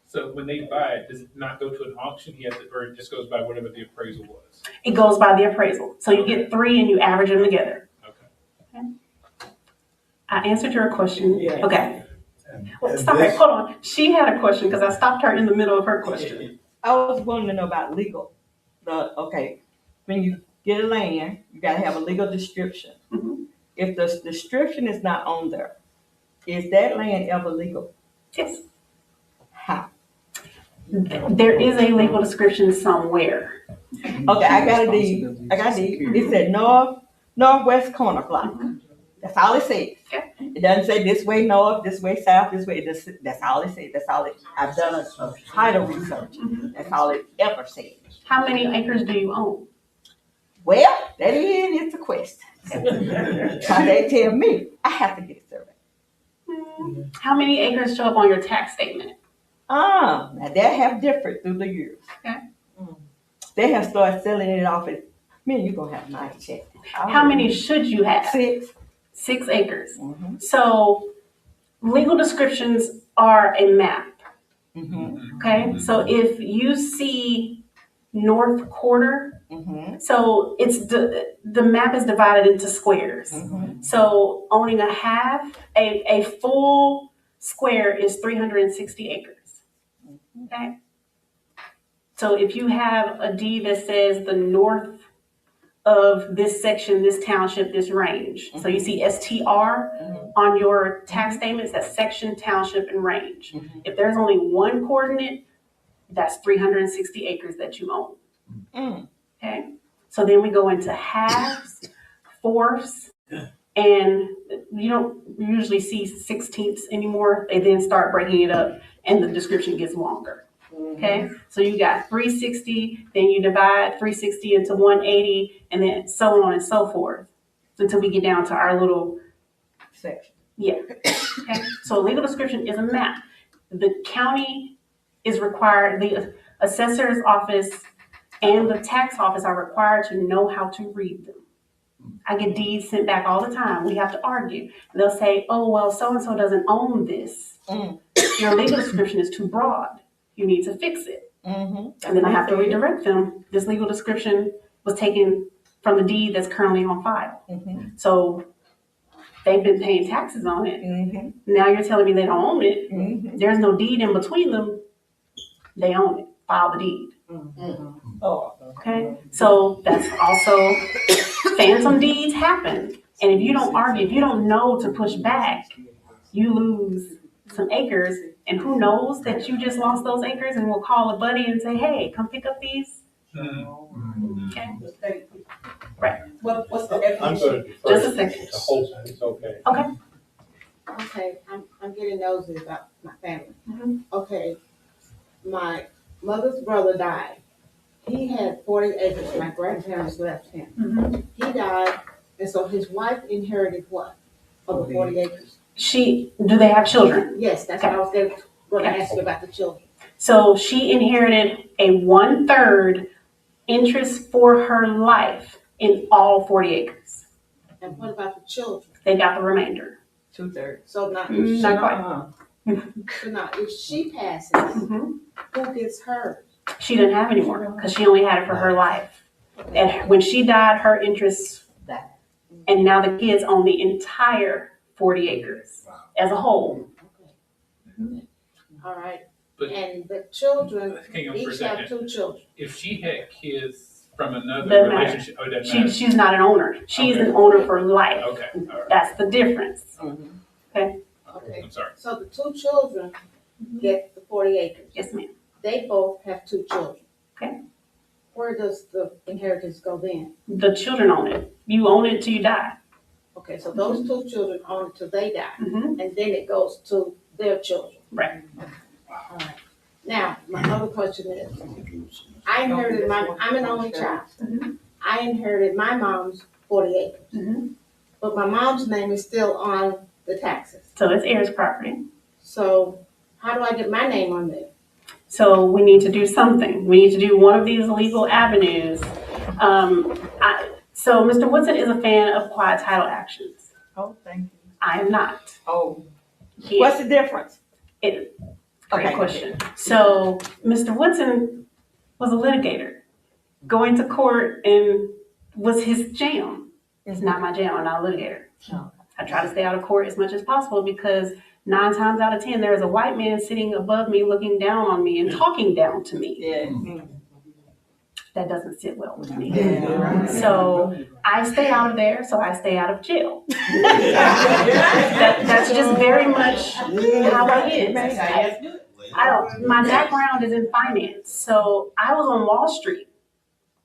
So when they buy it, does it not go to an auction? Or it just goes by whatever the appraisal was? It goes by the appraisal. So you get 3 and you average them together. Okay. I answered your question. Yeah. Okay. And Stop it. Hold on. She had a question because I stopped her in the middle of her question. I was wanting to know about legal. When you get a land, you gotta have a legal description. Mhm. If the description is not on there, is that land ever legal? Yes. How? There is a legal description somewhere. Okay, I got a deed. It said northwest corner block. That's all it says. Okay. It doesn't say this way north, this way south, this way. That's all it says. That's all it. I've done a title research. That's all it ever said. How many acres do you own? Well, that is the question. How they tell me I have to get a survey. How many acres show up on your tax statement? Now they have differed through the years. Okay. They have started selling it off at, man, you're gonna have a nice check. How many should you have? 6. 6 acres. Mm-hmm. So legal descriptions are a map. Mm-hmm. Okay. So if you see north quarter, Mm-hmm. so it's the map is divided into squares. Mm-hmm. So owning a half, a full square is 360 acres. Okay. So if you have a deed that says the north of this section, this township, this range. So you see STR on your tax statements, that's section, township, and range. Mm-hmm. If there's only one coordinate, that's 360 acres that you own. Mm. Okay, so then we go into halves, fourths, and you don't usually see sixteenths anymore. They then start breaking it up and the description gets longer. Okay, so you got 360, then you divide 360 into 180, and then so on and so forth until we get down to our little Section. yeah. Okay, so a legal description is a map. The county is required, the assessor's office and the tax office are required to know how to read them. I get deeds sent back all the time. We have to argue. They'll say, oh, well, so-and-so doesn't own this. Your legal description is too broad. You need to fix it. Mm-hmm. And then I have to redirect them. This legal description was taken from the deed that's currently on file. Mm-hmm. So they've been paying taxes on it. Mm-hmm. Now you're telling me they don't own it. Mm-hmm. There's no deed in between them. They own it. File the deed. Oh. Okay, so that's also, phantom deeds happen. And if you don't argue, if you don't know to push back, you lose some acres. And who knows that you just lost those acres and will call a buddy and say, hey, come pick up these. Okay, right. What's the I'm definition? going to defer Just a second. to Hope, it's okay. Okay. Okay, I'm getting nosy about my family. Mhm. Okay, my mother's brother died. He had 40 acres, my grandparents left him. Mhm. He died, and so his wife inherited what? Of the 40 acres? Do they have children? Yes, that's what I was going to ask you about the children. So she inherited a 1/3 interest for her life in all 40 acres. And what about the children? They got the remainder. 2/3. So now, Not quite. so now if she passes, Mhm. who gets hers? She didn't have any more because she only had it for her life. And when she died, her interest, and now the kids own the entire 40 acres as a whole. Okay. All right, But and the children hang on for a each have second. 2 children. If she had kids from another Doesn't matter. relationship, oh, it doesn't matter. She's not an owner. She's Okay. an owner for life. Okay, all right. That's the difference. Okay. I'm sorry. So the 2 children get the 40 acres. Yes, ma'am. They both have 2 children. Okay. Where does the inheritance go then? The children own it. You own it till you die. Okay, so those 2 children own it till they die, Mhm. and then it goes to their children. Right. All right. Now, my other question is, I'm an only child. Mhm. I inherited my mom's 40 acres, Mhm. but my mom's name is still on the taxes. So it's heirs property. So how do I get my name on there? So we need to do something. We need to do one of these legal avenues. So Mr. Woodson is a fan of quiet title actions. Oh, thank you. I am not. Oh, He- what's the difference? Great Okay. question. So Mr. Woodson was a litigator. Going to court and was his jam. It's not my jam. I'm not a litigator. Oh. I try to stay out of court as much as possible because 9 times out of 10, there is a white man sitting above me, looking down on me and talking down to me. Yeah. That doesn't sit well with me. Yeah. So I stay out of there, so I stay out of jail. That's just very much how I is. My background is in finance, so I was on Wall Street,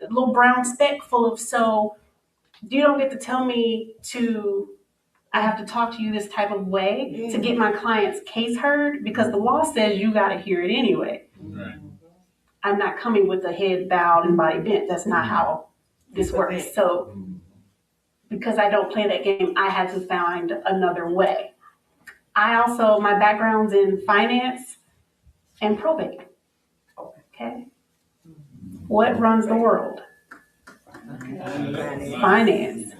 a little brown speck full of, so you don't get to tell me I have to talk to you this type of way to get my client's case heard, because the law says you gotta hear it anyway. Right. I'm not coming with a head bowed and body bent. That's not how this works. So because I don't play that game, I had to find another way. My background's in finance and probate. Okay. What runs the world? Finance.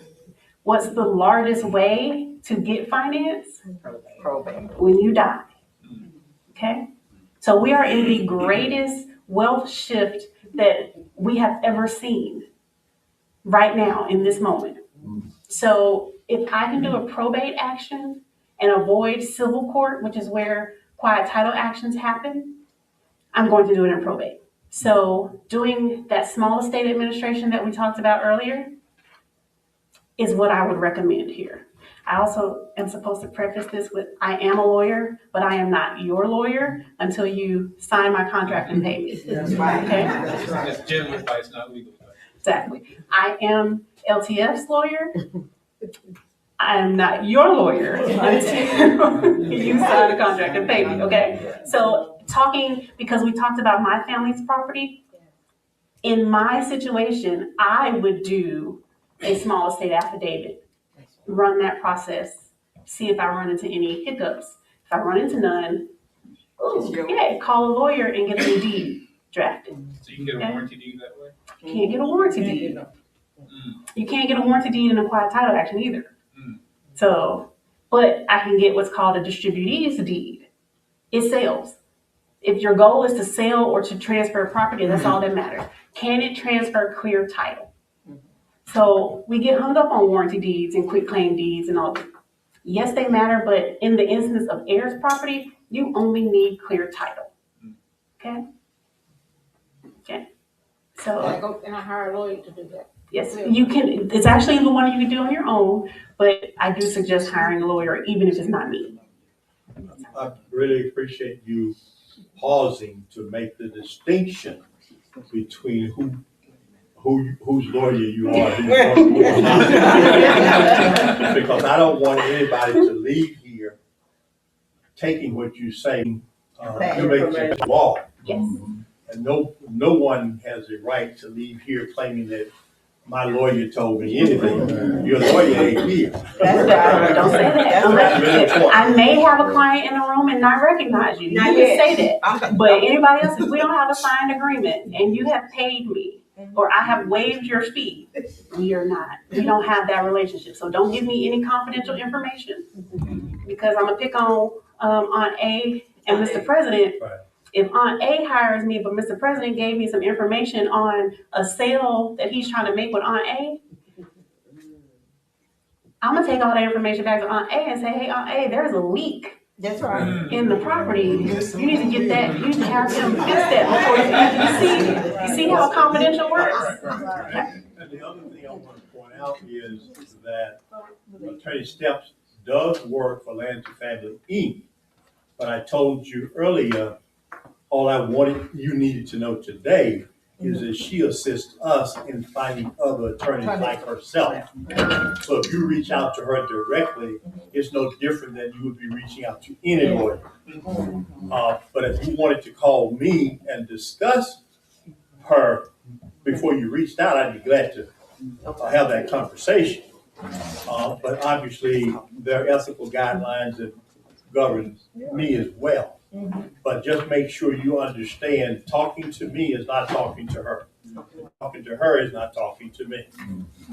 What's the largest way to get finance? Probate. When you die. Okay? So we are in the greatest wealth shift that we have ever seen right now in this moment. So if I can do a probate action and avoid civil court, which is where quiet title actions happen, I'm going to do it in probate. So doing that small estate administration that we talked about earlier is what I would recommend here. I also am supposed to preface this with, I am a lawyer, but I am not your lawyer until you sign my contract and pay me. That's right. Okay? That's right. That's general advice, not legal advice. Exactly. I am LTF's lawyer. I am not your lawyer until you sign the contract and pay me, okay? So because we talked about my family's property, in my situation, I would do a small estate affidavit, run that process, see if I run into any hiccups. If I run into none, call a lawyer and get a new deed drafted. So you can get a warranty deed that way? Can't get a warranty deed. You can't get a warranty deed in a quiet title action either. So, but I can get what's called a distributee's deed. It sells. If your goal is to sell or to transfer property, that's all that matters. Can it transfer clear title? So we get hung up on warranty deeds and quick claim deeds and all that. Yes, they matter, but in the instance of heirs property, you only need clear title. Okay? Okay. So. And I hire a lawyer to do that. Yes, you can. It's actually the one you can do on your own, but I do suggest hiring a lawyer, even if it's not me. I really appreciate you pausing to make the distinction between whose lawyer you are. Who's not. Because I don't want anybody to leave here taking what you say to make it law. Yes. And no one has the right to leave here claiming that my lawyer told me anything. Your lawyer ain't here. That's right. Don't say that. Unless, I may have a client in the room and not recognize you. You can say that. But anybody else, if we don't have a signed agreement and you have paid me or I have waived your fee, we don't have that relationship. So don't give me any confidential information because I'm gonna pick on Aunt A and Mr. President. Right. If Aunt A hires me, but Mr. President gave me some information on a sale that he's trying to make with Aunt A, I'm gonna take all that information back to Aunt A and say, hey, Aunt A, there's a leak That's right. in the property. You need to get that, you need to have him fix that before you see how confidential works? And the other thing I want to point out is that Attorney Steps does work for Land to Family Inc. But I told you earlier, all I wanted, you needed to know today is that she assists us in finding other attorneys like herself. So if you reach out to her directly, it's no different than you would be reaching out to any lawyer. But if you wanted to call me and discuss her before you reached out, I'd be glad to have that conversation. But obviously, there are ethical guidelines that govern me as well. But just make sure you understand, talking to me is not talking to her. Talking to her is not talking to me.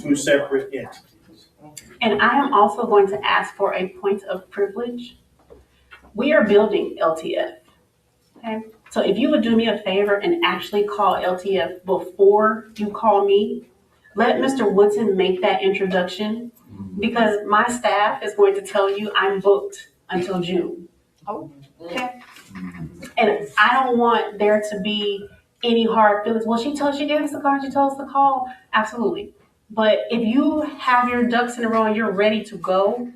Two separate entities. And I am also going to ask for a point of privilege. We are building LTF, okay? So if you would do me a favor and actually call LTF before you call me, let Mr. Woodson make that introduction, because my staff is going to tell you I'm booked until June. Okay? And I don't want there to be any hard feelings. Well, she gave us the call, she told us to call. Absolutely. But if you have your ducks in a row and you're ready to go,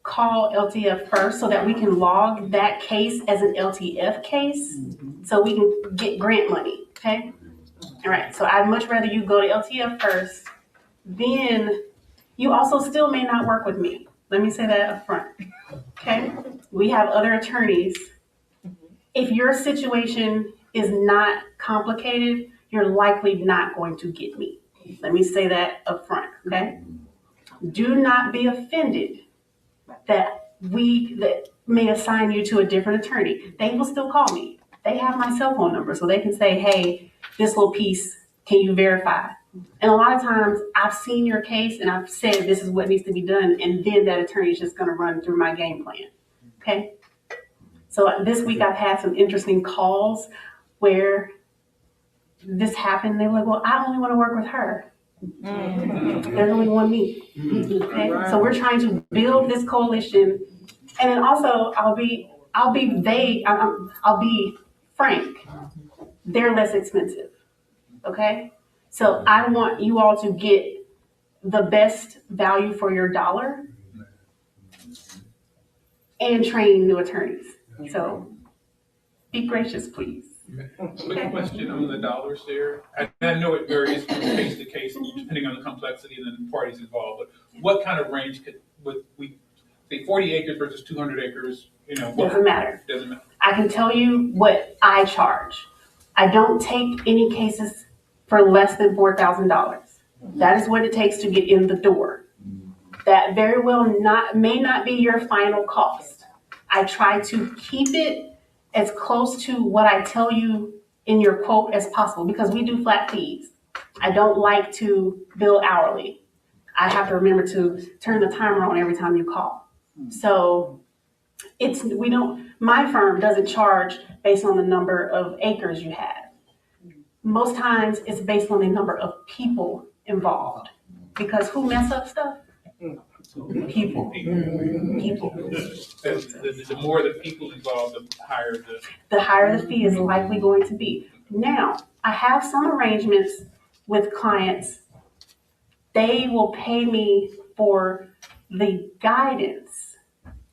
call LTF first so that we can log that case as an LTF case so we can get grant money, okay? All right, so I'd much rather you go to LTF first. Then you also still may not work with me. Let me say that up front, okay? We have other attorneys. If your situation is not complicated, you're likely not going to get me. Let me say that up front, okay? Do not be offended that may assign you to a different attorney. They will still call me. They have my cell phone number, so they can say, hey, this little piece, can you verify? And a lot of times I've seen your case and I've said this is what needs to be done, and then that attorney is just gonna run through my game plan, okay? So this week I've had some interesting calls where this happened. They were like, well, I only wanna work with her. There's only one me, okay? So we're trying to build this coalition. And then also I'll be frank, they're less expensive, okay? So I want you all to get the best value for your dollar and train new attorneys. So be gracious, please. Quick question on the dollars there. I know it varies from case to case, depending on the complexity and the parties involved, but what kind of range would we say 40 acres versus 200 acres, Doesn't matter. Doesn't matter. I can tell you what I charge. I don't take any cases for less than $4,000. That is what it takes to get in the door. That very well may not be your final cost. I try to keep it as close to what I tell you in your quote as possible, because we do flat fees. I don't like to bill hourly. I have to remember to turn the timer on every time you call. So my firm doesn't charge based on the number of acres you have. Most times it's based on the number of people involved, because who mess up stuff? People. The more the people involved, the higher the fee is likely going to be. Now, I have some arrangements with clients. They will pay me for the guidance,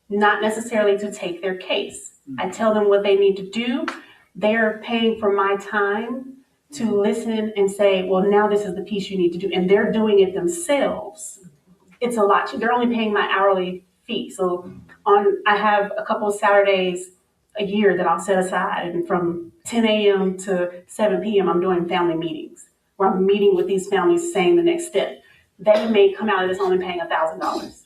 not necessarily to take their case. I tell them what they need to do. They're paying for my time to listen and say, well, now this is the piece you need to do. And they're doing it themselves. It's a lot. They're only paying my hourly fee. So I have a couple of Saturdays a year that I'll set aside, and from 10 a.m. to 7 p.m. I'm doing family meetings where I'm meeting with these families saying the next step. They may come out of this only paying $1,000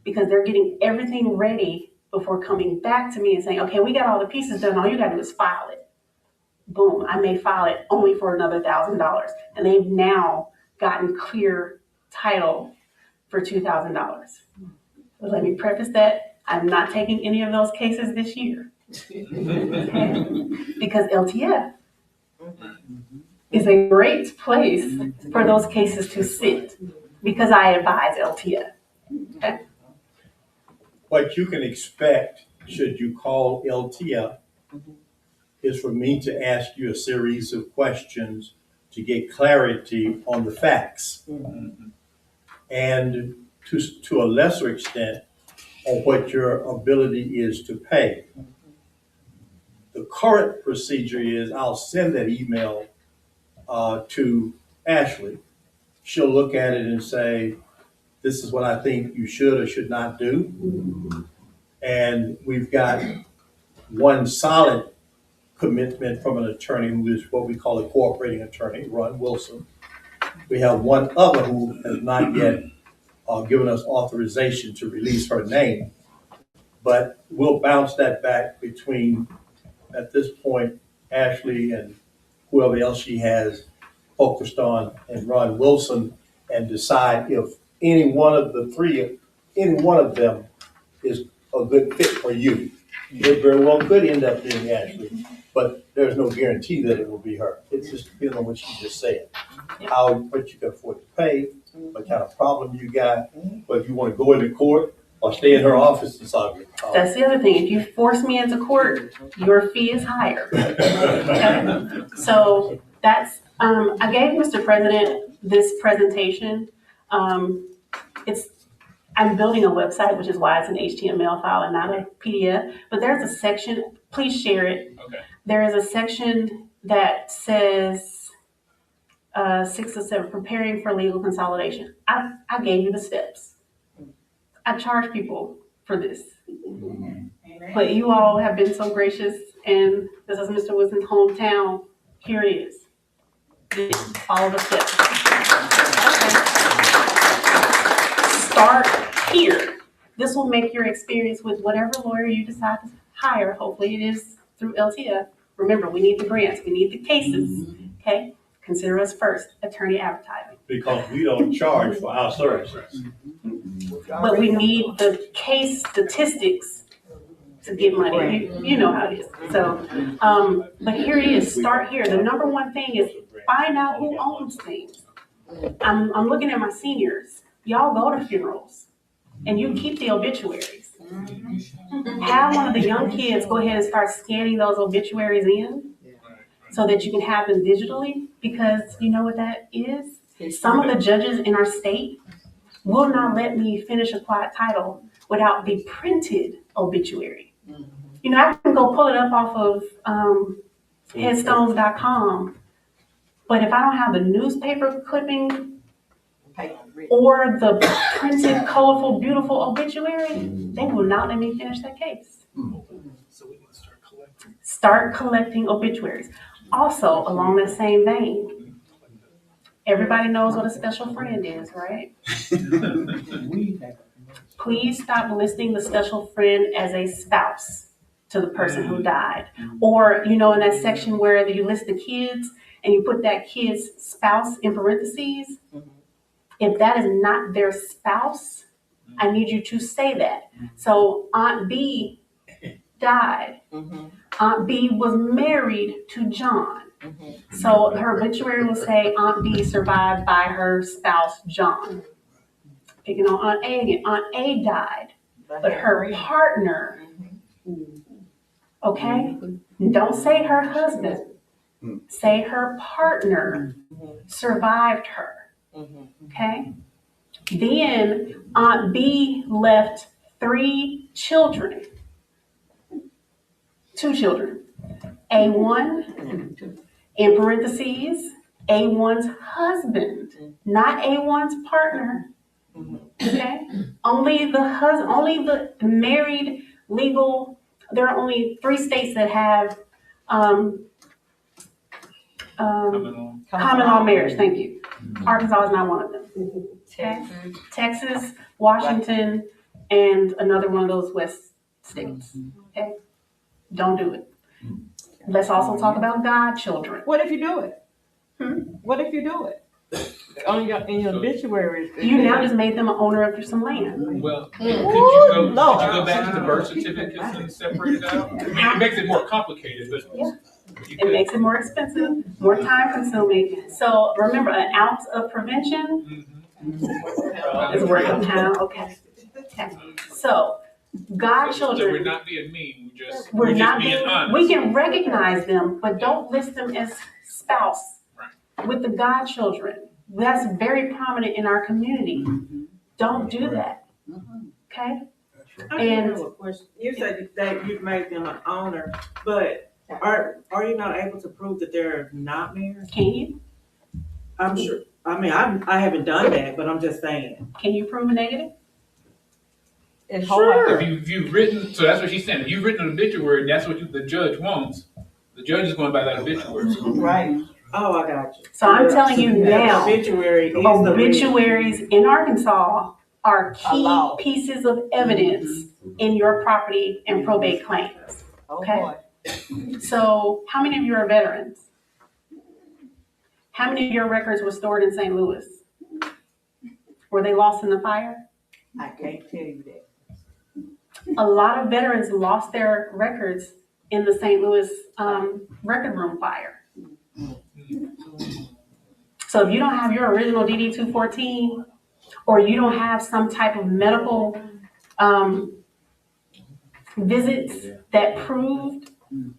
because they're getting everything ready before coming back to me and saying, okay, we got all the pieces done. All you got to do is file it. Boom. I may file it only for another $1,000. And they've now gotten clear title for $2,000. But let me preface that I'm not taking any of those cases this year. Because LTF is a great place for those cases to sit, because I advise LTF. Okay? What you can expect, should you call LTF, is for me to ask you a series of questions to get clarity on the facts. And to a lesser extent, on what your ability is to pay. The current procedure is I'll send that email to Ashley. She'll look at it and say, this is what I think you should or should not do. And we've got one solid commitment from an attorney who is what we call a cooperating attorney, Ron Wilson. We have one other who has not yet given us authorization to release her name. But we'll bounce that back between, at this point, Ashley and whoever else she has focused on, and Ron Wilson, and decide if any one of the three, any one of them is a good fit for you. It very well could end up being Ashley, but there's no guarantee that it will be her. It's just depending on what she just said. How, what you can afford to pay, what kind of problem you got, whether you want to go into court or stay in her office and solve your problem. That's the other thing. If you force me into court, your fee is higher. Okay? So that's, I gave Mr. President this presentation. I'm building a website, which is why it's an HTML file and not a PDF, but there's a section, please share it. Okay. There is a section that says 6 or 7, preparing for legal consolidation. I gave you the steps. I charge people for this. But you all have been so gracious, and this is Mr. Wilson's hometown. Here it is. Follow the steps. Okay. Start here. This will make your experience with whatever lawyer you decide to hire. Hopefully it is through LTF. Remember, we need the grants. We need the cases. Okay? Consider us first. Attorney advertising. Because we don't charge for our services. But we need the case statistics to get money. You know how it is. So, but here it is. Start here. The number one thing is find out who owns things. I'm looking at my seniors. Y'all go to funerals and you keep the obituaries. Have one of the young kids go ahead and start scanning those obituaries in so that you can have them digitally, because you know what that is? Some of the judges in our state will not let me finish a quiet title without the printed obituary. You know, I can go pull it up off of headstones.com, but if I don't have the newspaper clipping or the printed, colorful, beautiful obituary, they will not let me finish that case. So we can start collecting. Start collecting obituaries. Also, along that same vein, everybody knows what a special friend is, right? Please stop listing the special friend as a spouse to the person who died. Or, you know, in that section where you list the kids and you put that kid's spouse in parentheses, if that is not their spouse, I need you to say that. So Aunt B died. Aunt B was married to John. So her obituary will say Aunt B survived by her spouse, John. Picking on Aunt A again. Aunt A died, but her partner, okay? Don't say her husband. Say her partner survived her, okay? Then Aunt B left 3 children. 2 children. A1, in parentheses, A1's husband, not A1's partner. Okay? Only the married legal, there are only 3 states that have common law marriage. Thank you. Arkansas is not one of them. Okay? Texas, Washington, and another one of those West states. Okay? Don't do it. Let's also talk about godchildren. What if you do it? What if you do it? In your obituary. You now just made them an owner of some land. Well, could you go back to the birth certificates and separate it out? I mean, it makes it more complicated, but Yeah. you It could. makes it more expensive, more time consuming. So remember, an ounce of prevention is worth a pound. Okay. So So we're godchildren, not being mean, we're just not being being, honest. we can recognize them, but don't list them as spouse. With the godchildren, that's very prominent in our community. Don't do that. Okay? I have a question. You said that you've made them an owner, but are you not able to prove that they're not married? Can you? I'm sure. I mean, I haven't done that, but I'm just saying. Can you prove a negative? It's hard. If you've written, so that's what she's saying. If you've written an obituary, and that's what the judge wants. The judge is going by that obituary. Right. Oh, I got you. So I'm telling you That now, obituary is the real. obituaries in Arkansas are A key law. pieces of evidence in your property and probate claims. Oh, Okay. boy. So how many of you are veterans? How many of your records were stored in St. Louis? Were they lost in the fire? I can't tell you that. A lot of veterans lost their records in the St. Louis record room fire. So if you don't have your original DD 214, or you don't have some type of medical visits that proved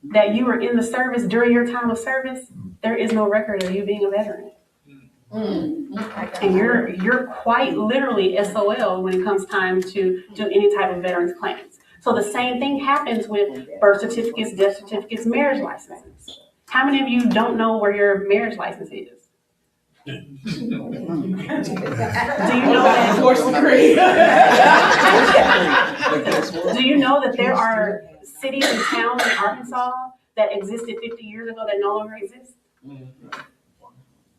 that you were in the service during your time of service, there is no record of you being a veteran. And you're quite literally SOL when it comes time to do any type of veterans claims. So the same thing happens with birth certificates, death certificates, marriage licenses. How many of you don't know where your marriage license is? Do you know that? Do you know that there are cities and towns in Arkansas that existed 50 years ago that no longer exist?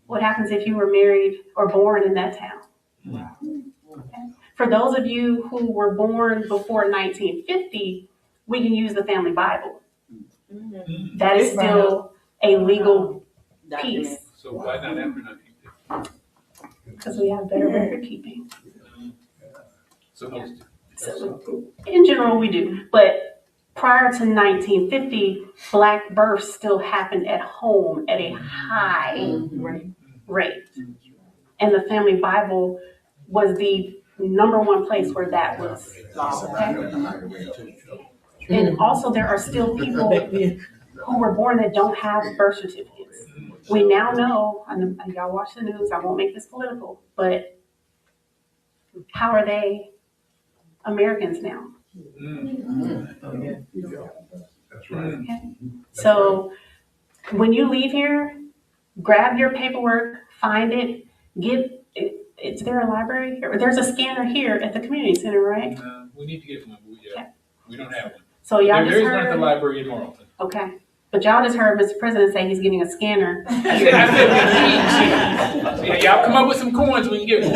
What happens if you were married or born in that town? Okay. For those of you who were born before 1950, we can use the family Bible. That is still a legal piece. So why not after 1950? Because we have better record keeping. Supposed to. So in general, we do. But prior to 1950, Black births still happened at home at a high rate. And the family Bible was the number one place where that was. Okay? And also there are still people who were born that don't have birth certificates. We now know, and y'all watch the news, I won't make this political, but how are they Americans now? That's right. Okay. So when you leave here, grab your paperwork, find it, is there a library here? There's a scanner here at the community center, right? We need to get one, but we don't have one. So y'all There just is one at the heard, library in Marlton. okay, but y'all just heard Mr. President say he's getting a scanner. I said we need. Yeah, y'all come up with some coins, we can get one.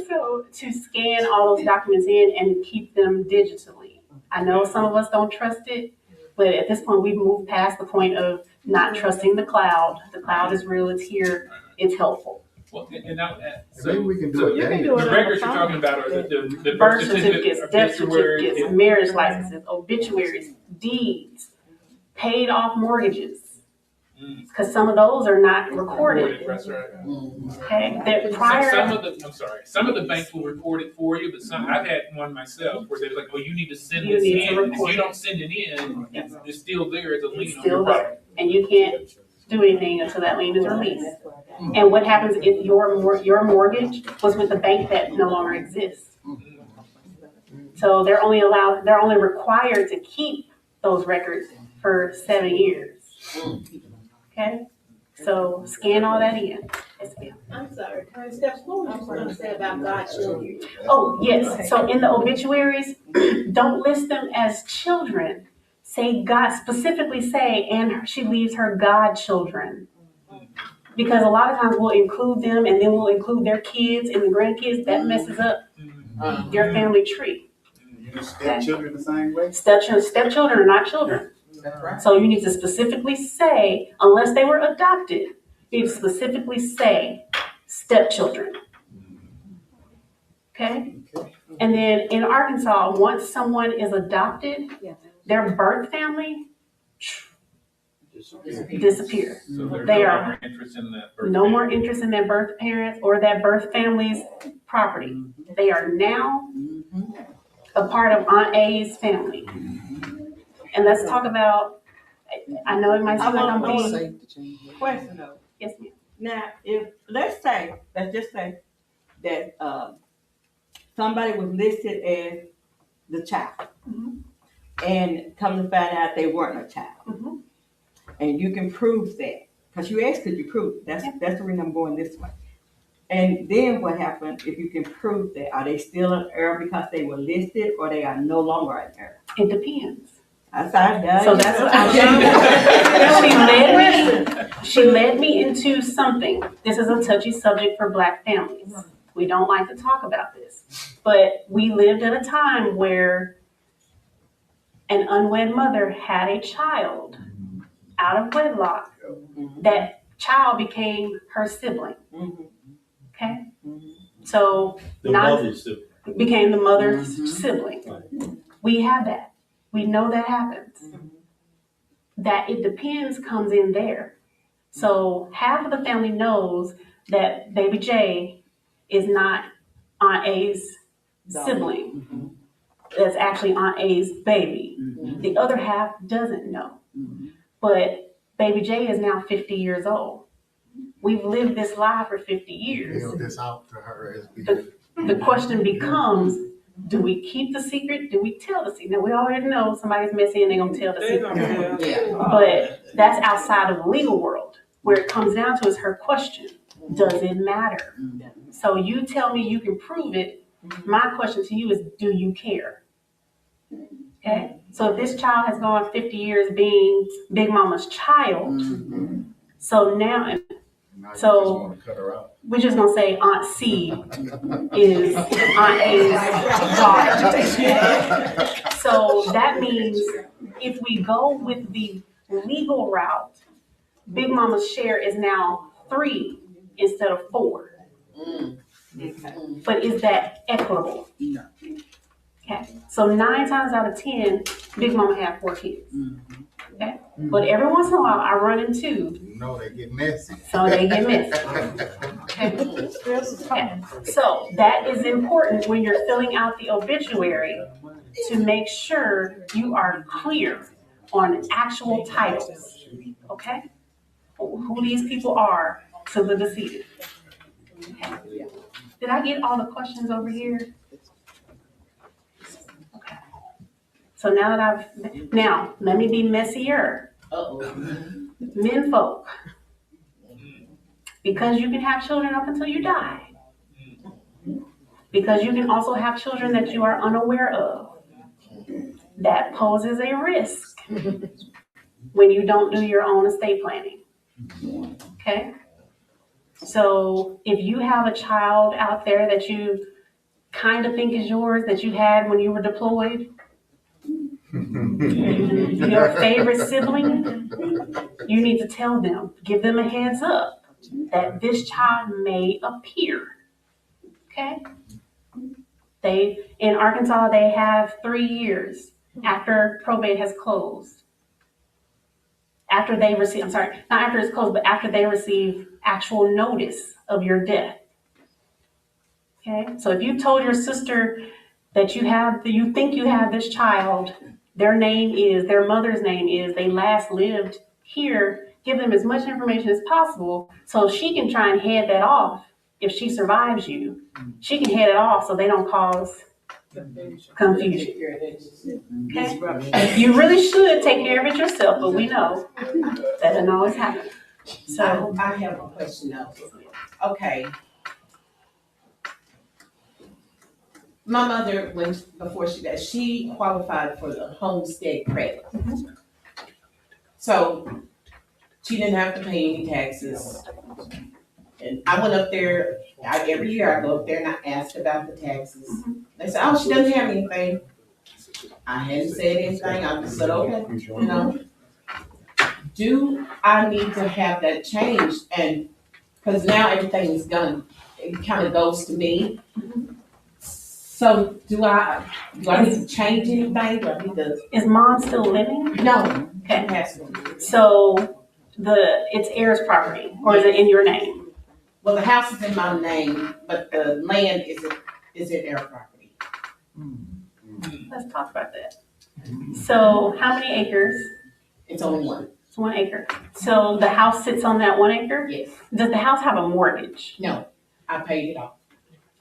So to scan all those documents in and keep them digitally. I know some of us don't trust it, but at this point we've moved past the point of not trusting the cloud. The cloud is real, it's here, it's helpful. Well, and now, Maybe we can do it. You can Daniel. do it the on records the you're phone. talking about are the Birth certificates, death obituary, certificates, marriage licenses, obituaries, deeds, paid off mortgages. Because some of those are not recorded. That's right. Okay, that Some prior, of the banks will record it for you, but some, I've had one myself where they're like, oh, you need to send You this need to in. If record you it. don't send it in, it's still there as a lien it's on your still property. there, and you can't do anything until that lien is released. And what happens if your mortgage was with a bank that no longer exists? So they're only required to keep those records for 7 years. Okay, so scan all that in. Yes, ma'am. I'm sorry, Steps, what was you gonna say about godchildren? Oh, yes, so in the obituaries, don't list them as children. Say God, specifically say, and she leaves her godchildren. Because a lot of times we'll include them and then we'll include their kids and the grandkids. That messes up your family tree. You do stepchildren the same way? Stepchildren are not children. That's right. So you need to specifically say, unless they were adopted, you need to specifically say stepchildren. Okay? And then in Arkansas, once someone is adopted, their birth family disappears. So there's They no are longer interest in that birth no family. more interest in their birth parents or that birth family's property. They are now a part of Aunt A's family. And let's talk about, I know it might seem like I'm being, Question though. yes ma'am. Now, let's just say that somebody was listed as the child, and come to find out they weren't a child, and you can prove that because you asked, could you prove it? That's the reason I'm going this way. And then what happens if you can prove that? Are they still an heir because they were listed, or they are no longer an heir? It depends. So That's what she led me into something. This is a touchy subject for Black families. We don't like to talk about this. But we lived at a time where an unwed mother had a child out of wedlock. That child became her sibling. Okay? So The not mother's sibling. became the mother's sibling. We have that. We know that happens. That it depends comes in there. So half of the family knows that baby J is not Aunt A's sibling. That's actually Aunt A's baby. The other half doesn't know. But baby J is now 50 years old. We've lived this life for 50 years. Mail this out to her as we The question becomes, do we keep the secret? Do we tell the secret? Now, we already know somebody's messy and they're going to tell the secret. But that's outside of the legal world. Where it comes down to is her question. Does it matter? So you tell me you can prove it. My question to you is, do you care? Okay? So if this child has gone 50 years being Big Mama's child, so now so we're just gonna say Aunt C is Aunt A's daughter. So that means if we go with the legal route, Big Mama's share is now 3 instead of 4. But is that equitable? No. Okay. So 9 times out of 10, Big Mama had 4 kids. Okay. But every once in a while, I run into. know they get messy. So they get messy. Okay. Okay. So that is important when you're filling out the obituary to make sure you are clear on actual titles. Okay. Who these people are to the decedent. Okay. Did I get all the questions over here? Okay. So now that now let me be messier. Menfolk. Because you can have children up until you die. Because you can also have children that you are unaware of. That poses a risk when you don't do your own estate planning. Okay? So if you have a child out there that you kind of think is yours, that you had when you were deployed, your favorite sibling, you need to tell them, give them a heads up that this child may appear. Okay? In Arkansas, they have 3 years after probate has closed. After they receive, I'm sorry, not after it's closed, but after they receive actual notice of your death. Okay? So if you told your sister that you think you have this child, their mother's name is, they last lived here, give them as much information as possible so she can try and head that off. If she survives you, she can head it off so they don't cause confusion. Okay? You really should take care of it yourself, but we know that doesn't always happen. So I have a question now. Okay. My mother, before she died, she qualified for the homestead credit. So she didn't have to pay any taxes. And I went up there, every year I go up there and I ask about the taxes. They said, oh, she doesn't have anything. I hadn't said anything, I just said, okay, you know. Do I need to have that changed? And, because now everything is done, it kind of goes to me. So do I need to change anything? Do I need to? Is mom still living? No. Okay. So it's heirs property, or is it in your name? Well, the house is in my name, but the land is in heir property. Let's talk about that. So how many acres? It's only one. It's 1 acre. So the house sits on that 1 acre? Yes. Does the house have a mortgage? No, I paid it off.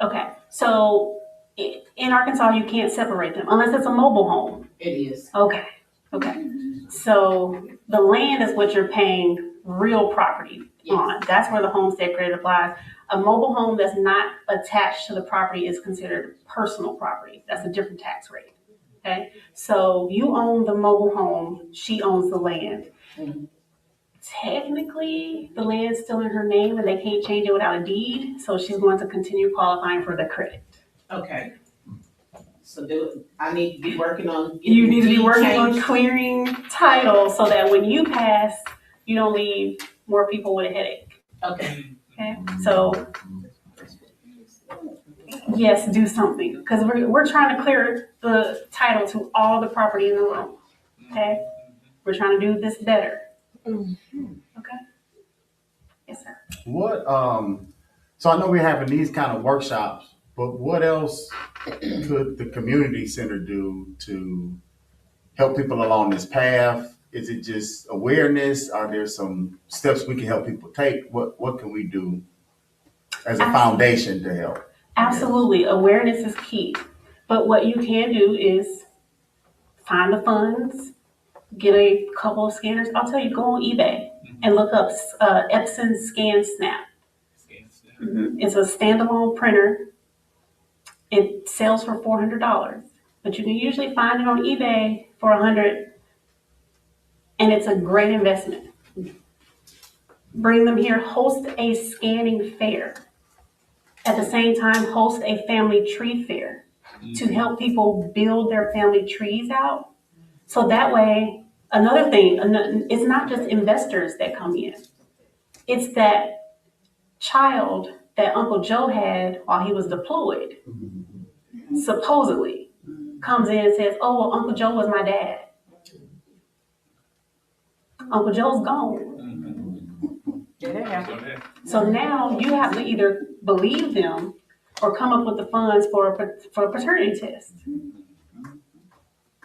Okay. So in Arkansas, you can't separate them unless it's a mobile home. It is. Okay. Okay. So the land is what you're paying real property on. That's where the homestead credit applies. A mobile home that's not attached to the property is considered personal property. That's a different tax rate. Okay. So you own the mobile home. She owns the land. Technically, the land's still in her name and they can't change it without a deed, so she's going to continue qualifying for the credit. Okay. So I need to be working on. You need to be getting working on changed. clearing title so that when you pass, you don't leave more people with a headache. Okay, Okay, so yes, do something because we're trying to clear the title to all the property in the room. Okay, we're trying to do this better. Okay. Yes, sir. What, so I know we're having these kind of workshops, but what else could the community center do to help people along this path? Is it just awareness? Are there some steps we can help people take? What can we do as a foundation to help? Absolutely, awareness is key. But what you can do is find the funds, get a couple of scanners. I'll tell you, go on eBay and look up Epson Scan Snap. It's a standalone printer. It sells for $400, but you can usually find it on eBay for $100, and it's a great investment. Bring them here, host a scanning fair. At the same time, host a family tree fair to help people build their family trees out. So that way, another thing, it's not just investors that come in. It's that child that Uncle Joe had while he was deployed, supposedly, comes in and says, oh, well, Uncle Joe was my dad. Uncle Joe's gone. So now you have to either believe them or come up with the funds for a paternity test.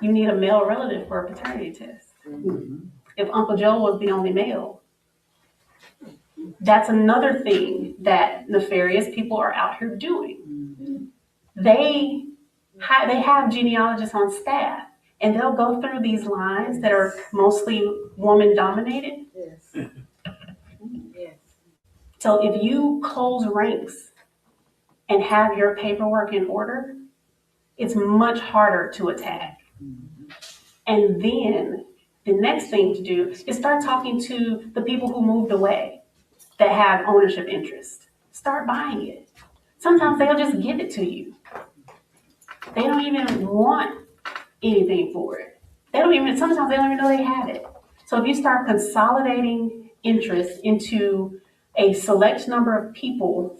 You need a male relative for a paternity test. If Uncle Joe was the only male. That's another thing that nefarious people are out here doing. They have genealogists on staff, and they'll go through these lines that are mostly woman-dominated. Yes. Yes. So if you close ranks and have your paperwork in order, it's much harder to attack. And then the next thing to do is start talking to the people who moved away that have ownership interest. Start buying it. Sometimes they'll just give it to you. They don't even want anything for it. Sometimes they don't even know they have it. So if you start consolidating interest into a select number of people,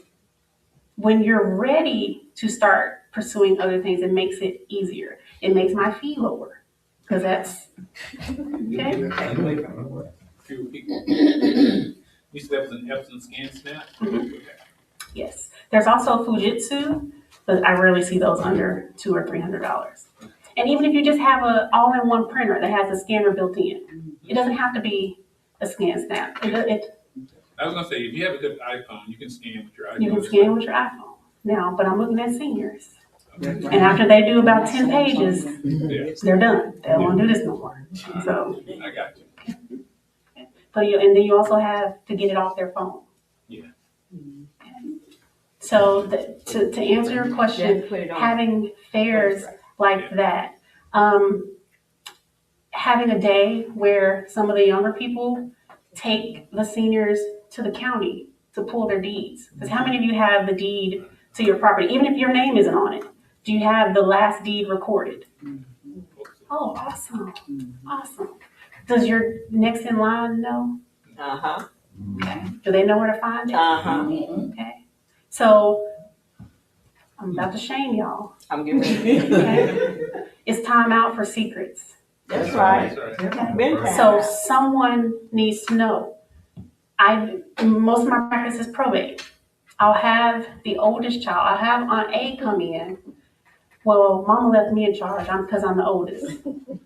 when you're ready to start pursuing other things, it makes it easier. It makes my fee lower. Because that's, okay? Fewer people. You said that was an Epson Scan Snap? Okay. Yes. There's also Fujitsu, but I rarely see those under $200 or $300. And even if you just have an all-in-one printer that has a scanner built in, it doesn't have to be a Scan Snap. I was gonna say, if you have a good iPhone, you can scan with your iPhone. You can scan with your iPhone. Now, but I'm looking at seniors. And after they do about 10 pages, they're done. They don't want to do this no more. So, I got you. and then you also have to get it off their phone. Yeah. So to answer your question, having fairs like that, having a day where some of the younger people take the seniors to the county to pull their deeds. Because how many of you have the deed to your property, even if your name isn't on it? Do you have the last deed recorded? Oh, awesome. Awesome. Does your next in line know? Uh-huh. Okay. Do they know where to find it? Uh-huh. Okay. So I'm about to shame y'all. I'm getting ready. Okay. It's time out for secrets. That's right. Been time. So someone needs to know. Most of my practice is probate. I'll have the oldest child. I'll have Aunt A come in. Well, Mama left me in charge because I'm the oldest.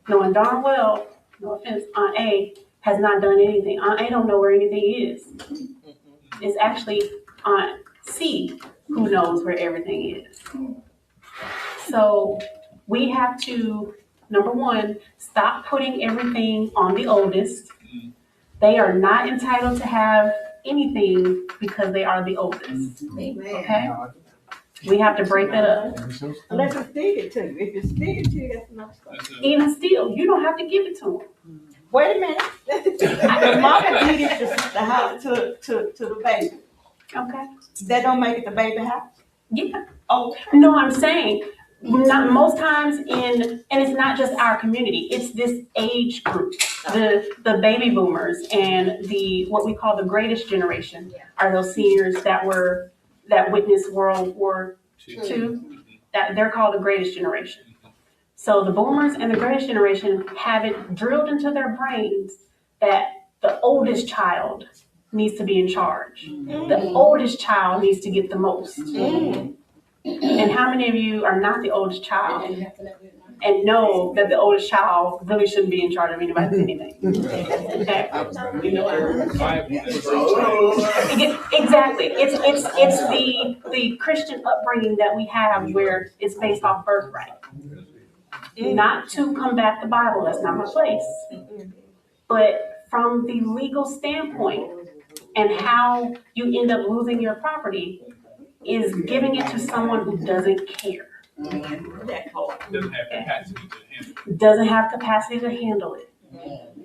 Knowing darn well, no offense, Aunt A has not done anything. Aunt A don't know where anything is. It's actually Aunt C who knows where everything is. So we have to, number one, stop putting everything on the oldest. They are not entitled to have anything because they are the oldest. Okay? We have to break that up. Unless it's stick it to you. If it's stick it to you, that's another story. Even still, you don't have to give it to them. Wait a minute. Mama deeded the house to the baby. Okay. That don't make it the baby house? Yeah. Oh, No, I'm saying, not most times and it's not just our community, it's this age group. The baby boomers and what we call the greatest generation are those seniors that witnessed World War II. That they're called the greatest generation. So the boomers and the greatest generation have it drilled into their brains that the oldest child needs to be in charge. The oldest child needs to get the most. And how many of you are not the oldest child and know that the oldest child really shouldn't be in charge of anybody's anything? Okay. Exactly. It's the Christian upbringing that we have where it's based off birthright. Not to combat the Bible, that's not my place. But from the legal standpoint and how you end up losing your property is giving it to someone who doesn't care. Doesn't have capacity to handle it.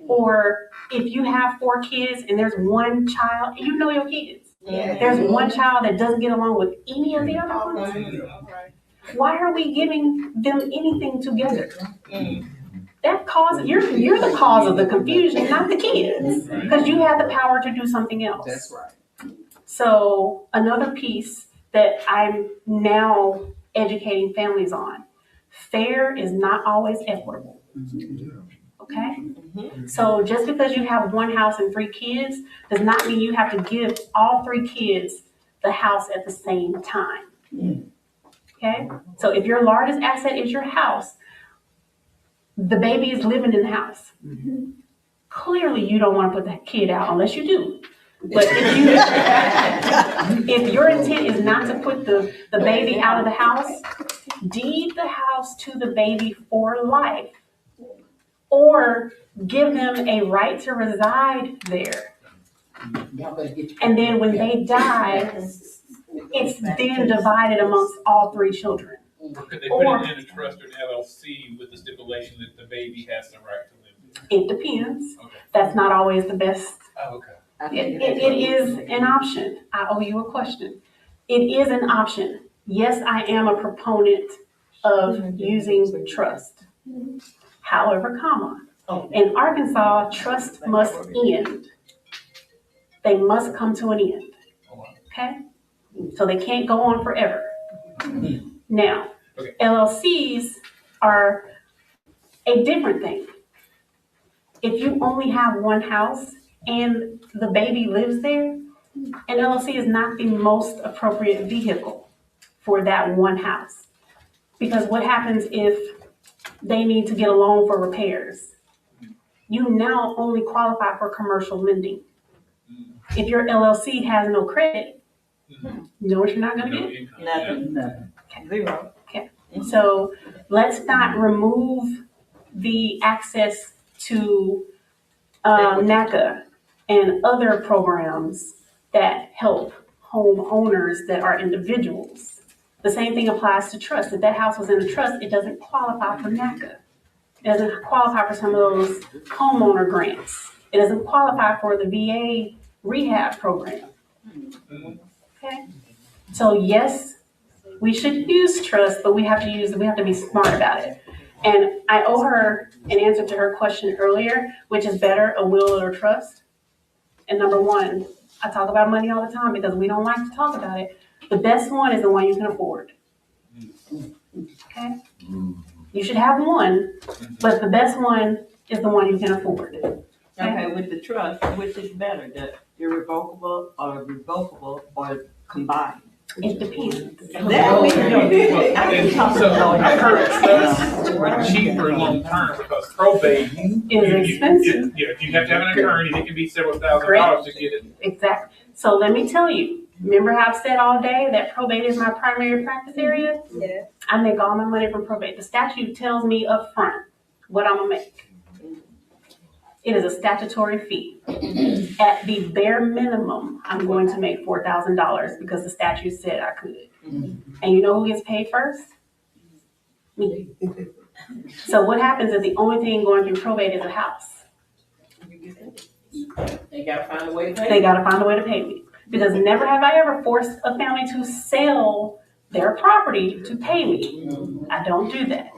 Or if you have 4 kids and there's one child, you know your kids. There's one child that doesn't get along with any of the other ones. Why are we giving them anything together? That cause you're the cause of the confusion, not the kids, because you have the power to do something else. That's right. So another piece that I'm now educating families on, fair is not always equitable. Okay? So just because you have one house and 3 kids does not mean you have to give all 3 kids the house at the same time. Okay? So if your largest asset is your house, the baby is living in the house. Clearly you don't want to put the kid out unless you do. But if your intent is not to put the baby out of the house, deed the house to the baby for life. Or give them a right to reside there. And then when they die, it's then divided amongst all 3 children. Or could they put it in a trust or an LLC with the stipulation that the baby has the right to live there? It depends. Okay. That's not always the best. Oh, okay. It is an option. I owe you a question. It is an option. Yes, I am a proponent of using trust. However, in Arkansas, trust must end. They must come to an end. Okay? So they can't go on forever. Now, LLCs are a different thing. If you only have one house and the baby lives there, an LLC is not the most appropriate vehicle for that one house. Because what happens if they need to get a loan for repairs? You now only qualify for commercial lending. If your LLC has no credit, you know what you're not going to get? nothing. Zero. Okay. So let's not remove the access to NACA and other programs that help homeowners that are individuals. The same thing applies to trust. If that house was in a trust, it doesn't qualify for NACA. It doesn't qualify for some of those homeowner grants. It doesn't qualify for the VA rehab program. Okay? So yes, we should use trust, but we have to be smart about it. And I owe her an answer to her question earlier, which is better, a will or trust. And number 1, I talk about money all the time because we don't like to talk about it. The best one is the one you can afford. Okay? You should have one, but the best one is the one you can afford. Okay, with the trust, which is better, the irrevocable or revocable or combined? It depends. That we know. So I heard trusts were cheaper long term because probate Is expensive. you have to have an attorney. It can be several $1,000s to get it. Exactly. So let me tell you, remember how I've said all day that probate is my primary practice area? Yeah. I make all my money from probate. The statute tells me up front what I'm gonna make. It is a statutory fee. At the bare minimum, I'm going to make $4,000 because the statute said I could. And you know who gets paid first? Me. So what happens is the only thing going through probate is a house. They gotta find a way to pay. They gotta find a way to pay me. Because never have I ever forced a family to sell their property to pay me. I don't do that.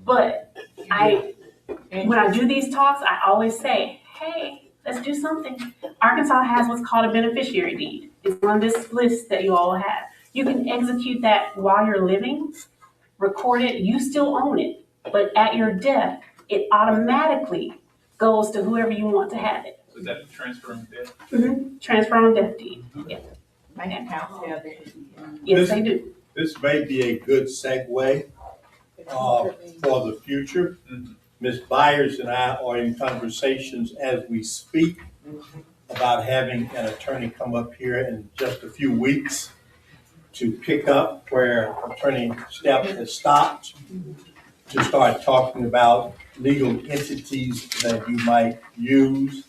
But when I do these talks, I always say, hey, let's do something. Arkansas has what's called a beneficiary deed. It's on this list that you all have. You can execute that while you're living, record it, you still own it. But at your death, it automatically goes to whoever you want to have it. So is that transfer on death? Transfer on death deed. Yeah. Bank accounts have it. Yes, they do. This may be a good segue for the future. Ms. Byers and I are in conversations as we speak about having an attorney come up here in just a few weeks to pick up where Attorney Stepp has stopped, to start talking about legal entities that you might use,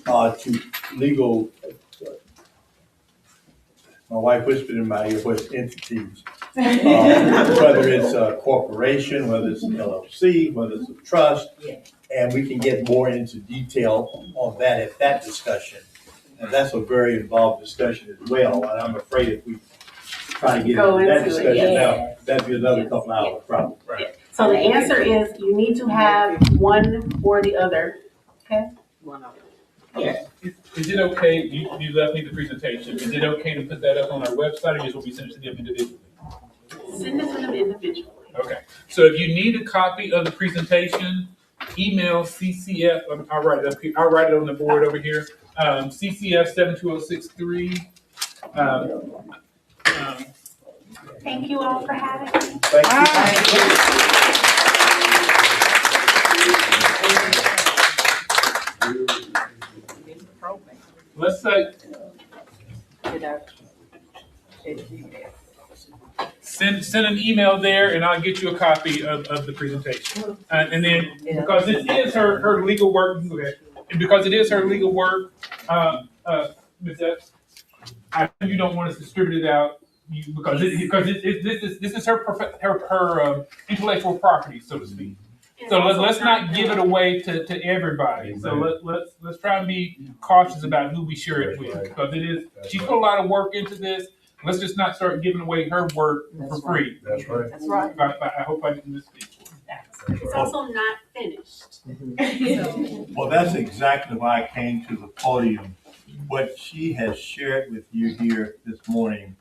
to legal, my wife whispered in my ear, what's entities? Whether it's a corporation, whether it's an LLC, whether it's a trust, and we can get more into detail on that at that discussion. And that's a very involved discussion as well, and I'm afraid if we try to get into that discussion now, that'd be another couple hours probably. Right. So the answer is you need to have one or the other, okay? One of them. Yes. Is it okay, you left me the presentation, is it okay to put that up on our website, or just will we send it to them individually? Send it to them individually. Okay, so if you need a copy of the presentation, email CCF, I'll write it up here, I'll write it on the board over here, CCF 72063. Thank you all for having me. Thank you. Let's say, send an email there and I'll get you a copy of the presentation. And then, because it is her legal work, okay, and because it is her legal work, Ms. Epps, I know you don't want us to distribute it out, because this is her intellectual property, so to speak. So let's not give it away to everybody. So let's try and be cautious about who we share it with, because she put a lot of work into this. Let's just not start giving away her work for free. That's right. That's right. I hope I didn't misspeak. It's also not finished. Well, that's exactly why I came to the podium. What she has shared with you here this morning,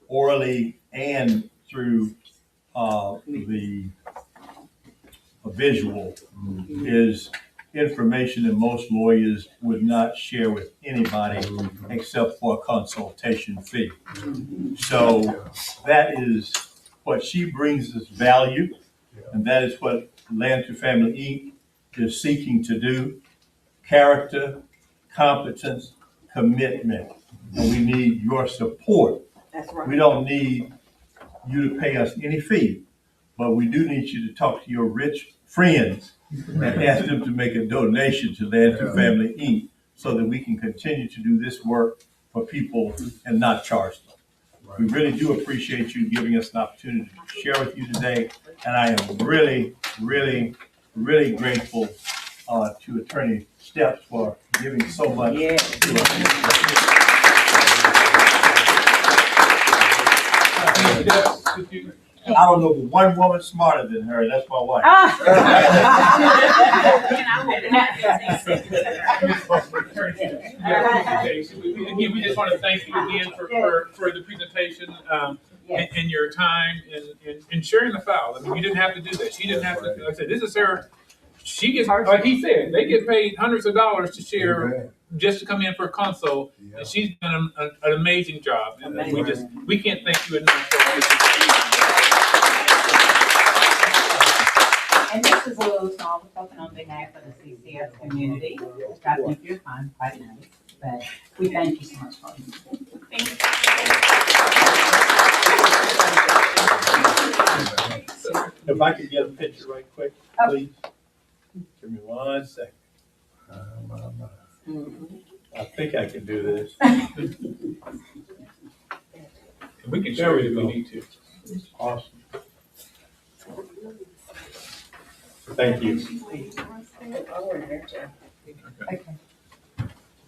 orally and through the visual, is information that most lawyers would not share with anybody except for a consultation fee. So that is what she brings as value, and that is what Land to Family Inc. is seeking to do. Character, competence, commitment, and we need your support. That's right. We don't need you to pay us any fee, but we do need you to talk to your rich friends and ask them to make a donation to Land to Family Inc. so that we can continue to do this work for people and not charge them. We really do appreciate you giving us an opportunity to share with you today, and I am really, really, really grateful to Attorney Stepp for giving so much to us. I don't know one woman smarter than her, and that's my wife. Again, we just want to thank you again for the presentation and your time and sharing the file. I mean, you didn't have to do that. She didn't have to. Like I said, this is her. She gets, like he said, they get paid hundreds of dollars to share just to come in for a consult, and she's done an amazing job. And we can't thank you enough for And this is a little small token on behalf of the CCS community, which I think you'll find quite nice, but we thank you so much for it. If I could get a picture right quick, please. Give me 1 second. I think I can do this. We can share it if we need to. Awesome. Thank you.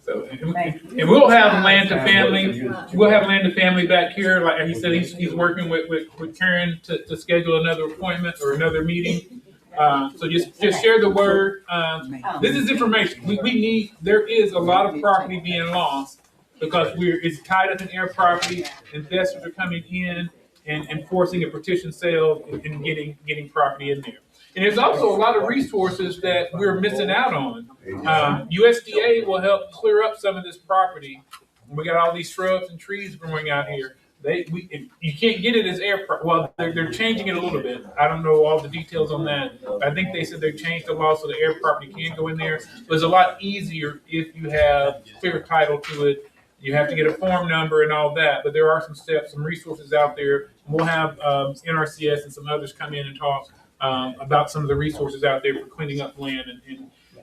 So, Thank you. and we'll have land to family, we'll have land to family back here, like he said, he's working with Karen to schedule another appointment or another meeting. So just share the word. This is information. We need, there is a lot of property being lost because it's tied up in air property. Investors are coming in and forcing a petition sale and getting property in there. And there's also a lot of resources that we're missing out on. USDA will help clear up some of this property. We got all these shrubs and trees growing out here. You can't get it as well, they're changing it a little bit. I don't know all the details on that. I think they said they changed the law so the air property can go in there. But it's a lot easier if you have clear title to it. You have to get a form number and all that, but there are some steps, some resources out there. We'll have NRCS and some others come in and talk about some of the resources out there for cleaning up land.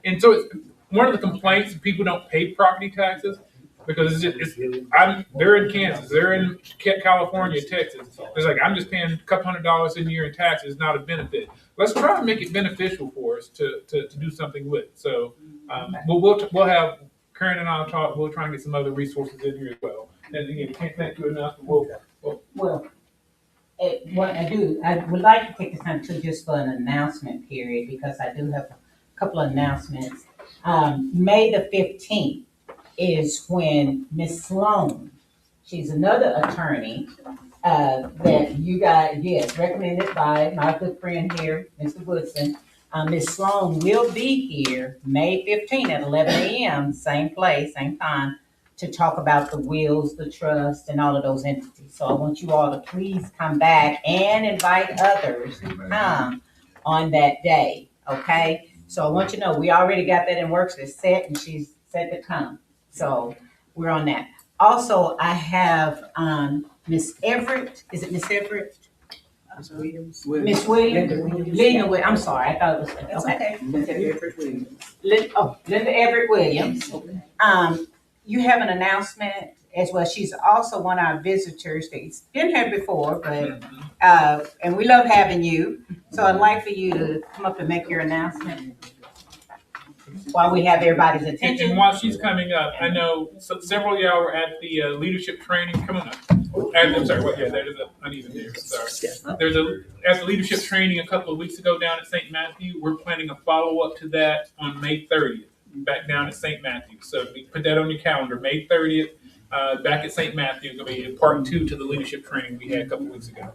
And so it's one of the complaints, people don't pay property taxes because they're in Kansas, they're in California, Texas. It's like, I'm just paying a couple $100 a year in taxes, not a benefit. Let's try to make it beneficial for us to do something with. So we'll have Karen and I'll talk. We'll try and get some other resources in here as well. And again, can't thank you enough. What I do, I would like to take this time to just for an announcement period, because I do have a couple of announcements. May the 15th is when Miss Sloan, she's another attorney, that you guys, yes, recommended by my good friend here, Mr. Woodson. Miss Sloan will be here May 15th at 11 a.m., same place, same time, to talk about the wills, the trust, and all of those entities. So I want you all to please come back and invite others to come on that day, okay? So I want you to know, we already got that in works, it's set, and she's set to come. So we're on that. Also, I have Miss Everett, is it Miss Everett? Miss Williams. Linda, I'm sorry, I thought it was, okay. Linda Everett Williams. Linda Everett Williams. You have an announcement as well. She's also one of our visitors. She's been here before, but, and we love having you. So I'd like for you to come up and make your announcement while we have everybody's attention. And while she's coming up, I know several of y'all were at the leadership training. Come on up. I'm sorry, that is uneven there. Sorry. There's at the leadership training a couple of weeks ago down at St. Matthew. We're planning a follow-up to that on May 30th, back down at St. Matthew. So we put that on your calendar, May 30th, back at St. Matthew. It's going to be part 2 to the leadership training we had a couple of weeks ago.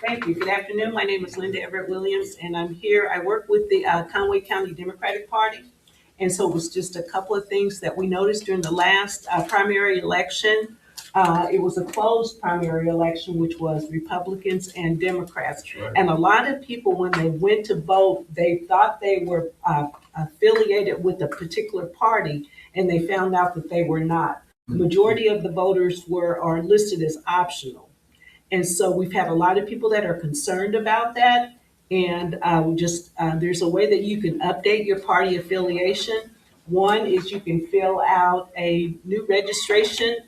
Thank you. Good afternoon. My name is Linda Everett Williams, and I'm here. I work with the Conway County Democratic Party. And so it was just a couple of things that we noticed during the last primary election. It was a closed primary election, which was Republicans and Democrats. Right. And a lot of people, when they went to vote, they thought they were affiliated with a particular party, and they found out that they were not. The majority of the voters are listed as optional. And so we've had a lot of people that are concerned about that. And there's a way that you can update your party affiliation. One is you can fill out a new registration,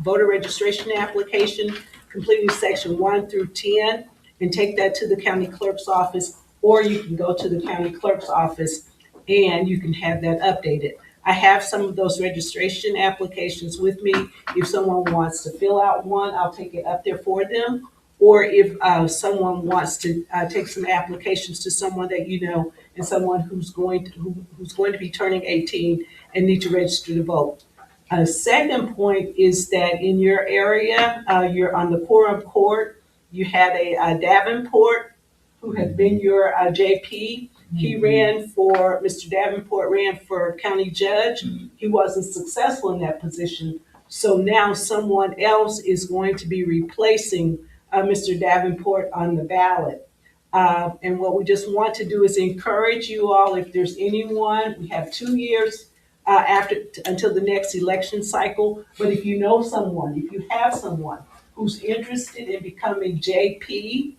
voter registration application, completing section 1 through 10, and take that to the county clerk's office, or you can go to the county clerk's office and you can have that updated. I have some of those registration applications with me. If someone wants to fill out one, I'll take it up there for them. Or if someone wants to take some applications to someone that you know, and someone who's going to be turning 18 and need to register to vote. A second point is that in your area, you're on the quorum court. You had a Davenport who had been your JP. He Mr. Davenport ran for county judge. He wasn't successful in that position. So now someone else is going to be replacing Mr. Davenport on the ballot. And what we just want to do is encourage you all, if there's anyone, we have 2 years until the next election cycle. But if you know someone, if you have someone who's interested in becoming JP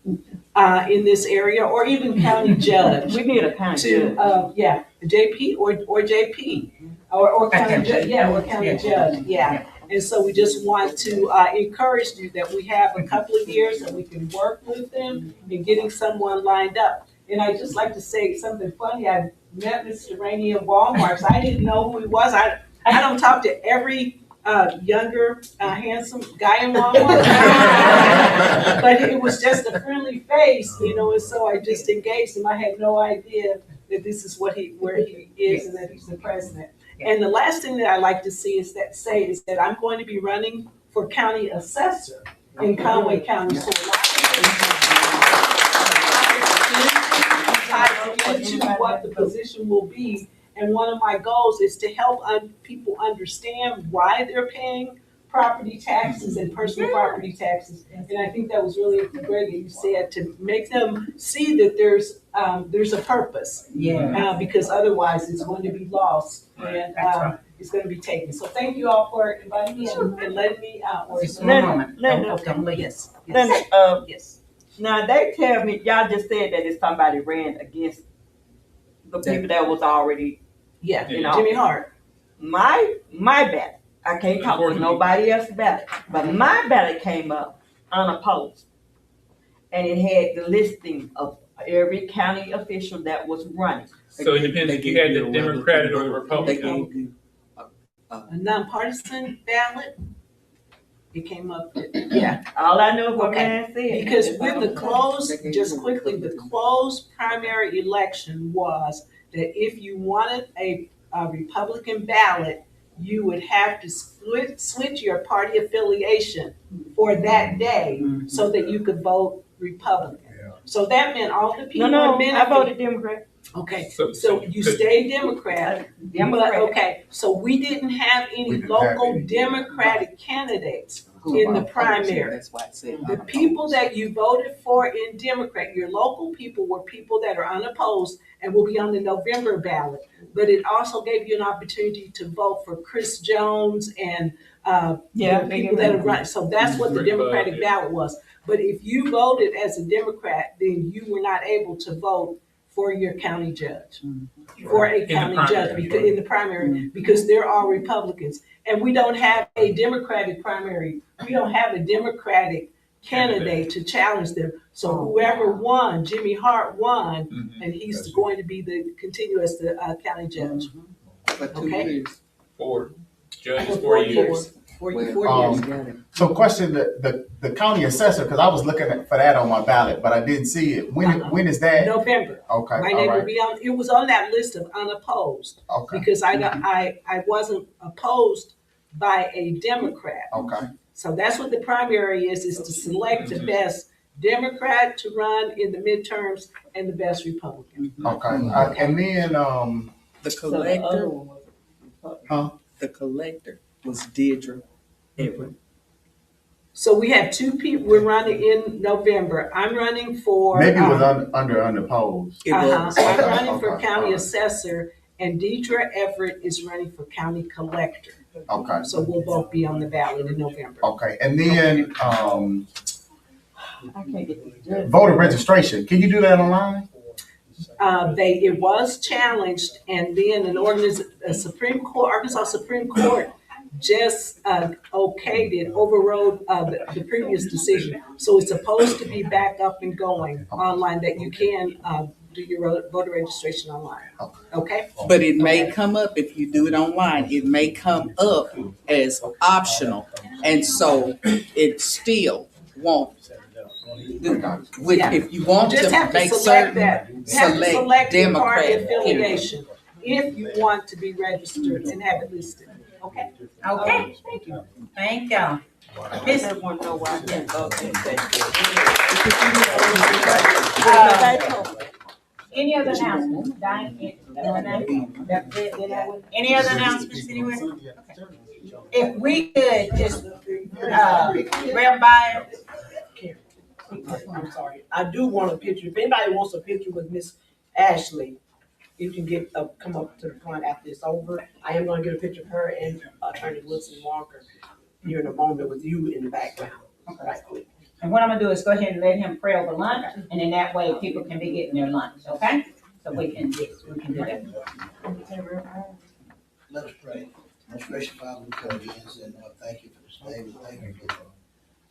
in this area, or even county judge. We need a county judge. JP or JP, or county judge, or county judge, And so we just want to encourage you that we have a couple of years and we can work with them in getting someone lined up. And I'd just like to say something funny. I met Mr. Rainey at Walmart. So I didn't know who he was. I don't talk to every younger, handsome guy in Walmart. But it was just a friendly face, and so I just engaged him. I had no idea that this is where he is and that he's the president. And the last thing that I like to see is that I'm going to be running for county assessor in Conway County. So tied into what the position will be. And one of my goals is to help people understand why they're paying property taxes and personal property taxes. And I think that was really great that you said, to make them see that there's a purpose. Yeah. Because otherwise it's going to be lost and it's going to be taken. So thank you all for inviting me and letting me out. Just one moment. Yes. Yes. Now, they tell me, y'all just said that if somebody ran against the people that was already, Yeah, you know. Jimmy Hart. my ballot, I can't talk to nobody else's ballot, but my ballot came up unopposed. And it had the listing of every county official that was running. So it depends if you had the Democratic or the Republican. A nonpartisan ballot. It came up, yeah. All I know is what Okay. man said. Because with the closed, just quickly, the closed primary election was that if you wanted a Republican ballot, you would have to switch your party affiliation for that day so that you could vote Republican. So that meant all the people. No, in I voted Democrat. Okay, So so you stayed Democrat. But, okay, so we didn't have any local Democratic candidates in the primary. That's why I said. The people that you voted for in Democrat, your local people, were people that are unopposed and will be on the November ballot. But it also gave you an opportunity to vote for Chris Jones and the people that are running. So that's what the Democratic ballot was. But if you voted as a Democrat, then you were not able to vote for your county judge, for a county judge, because in the primary, because they're all Republicans. And we don't have a Democratic primary. We don't have a Democratic candidate to challenge them. So whoever won, Jimmy Hart won, and he's going to be continue as the county judge. For 2 Okay. years. Four judges, 4 years. 4 years. So question, the county assessor, because I was looking for that on my ballot, but I didn't see it. When is that? November. Okay, My all name will right. be on, it was on that list of unopposed, Okay, because I wasn't opposed by a Democrat. okay. So that's what the primary is to select the best Democrat to run in the midterms and the best Republican. Okay, and then, The collector, huh? the collector was Deirdre Everett. So we have two people, we're running in November. I'm running for. Maybe it was under unopposed. It was. I'm running for Okay, county all right. assessor, and Deidre Everett is running for county collector. Okay, So we'll both be on the ballot in November. okay, and then, I can't get the voter registration, can you do that online? It was challenged, and then Arkansas Supreme Court just okayed it, overrode the previous decision. So it's supposed to be back up and going online, that you can do your voter registration online. Okay? But it may come up, if you do it online, it may come up as optional. And so it still won't. If you want Just to have to make select certain, that. You have to select select your party Democrat. affiliation if you want to be registered and have it listed. Okay? Okay, Thank you. thank y'all. I just want to know why I can't vote. Any other announcements? Diane, that's it, any other announcements anywhere? Okay. If we could just, grab by. I'm sorry. I do want a picture. If anybody wants a picture with Miss Ashley, you can come up to the front after it's over. I am going to get a picture of her and Attorney Wilson Walker here in a moment with you in the background. Right quick. And what I'm gonna do is go ahead and let him pray over lunch, and in that way, people can be getting their lunch, okay? So we can do that. Let us pray. Most gracious Father, we come against and thank you for this day. We thank you for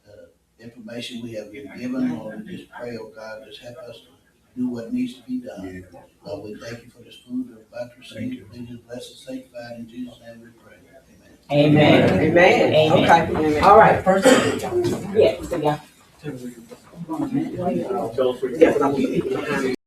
the information we have been given. Lord, we just pray, oh God, just help us to do what needs to be done. Lord, we thank you for this food we're about to receive. Please just bless us, sanctify it. In Jesus' name we pray. Amen. Amen. Amen. Okay. All right, first, yeah, so yeah.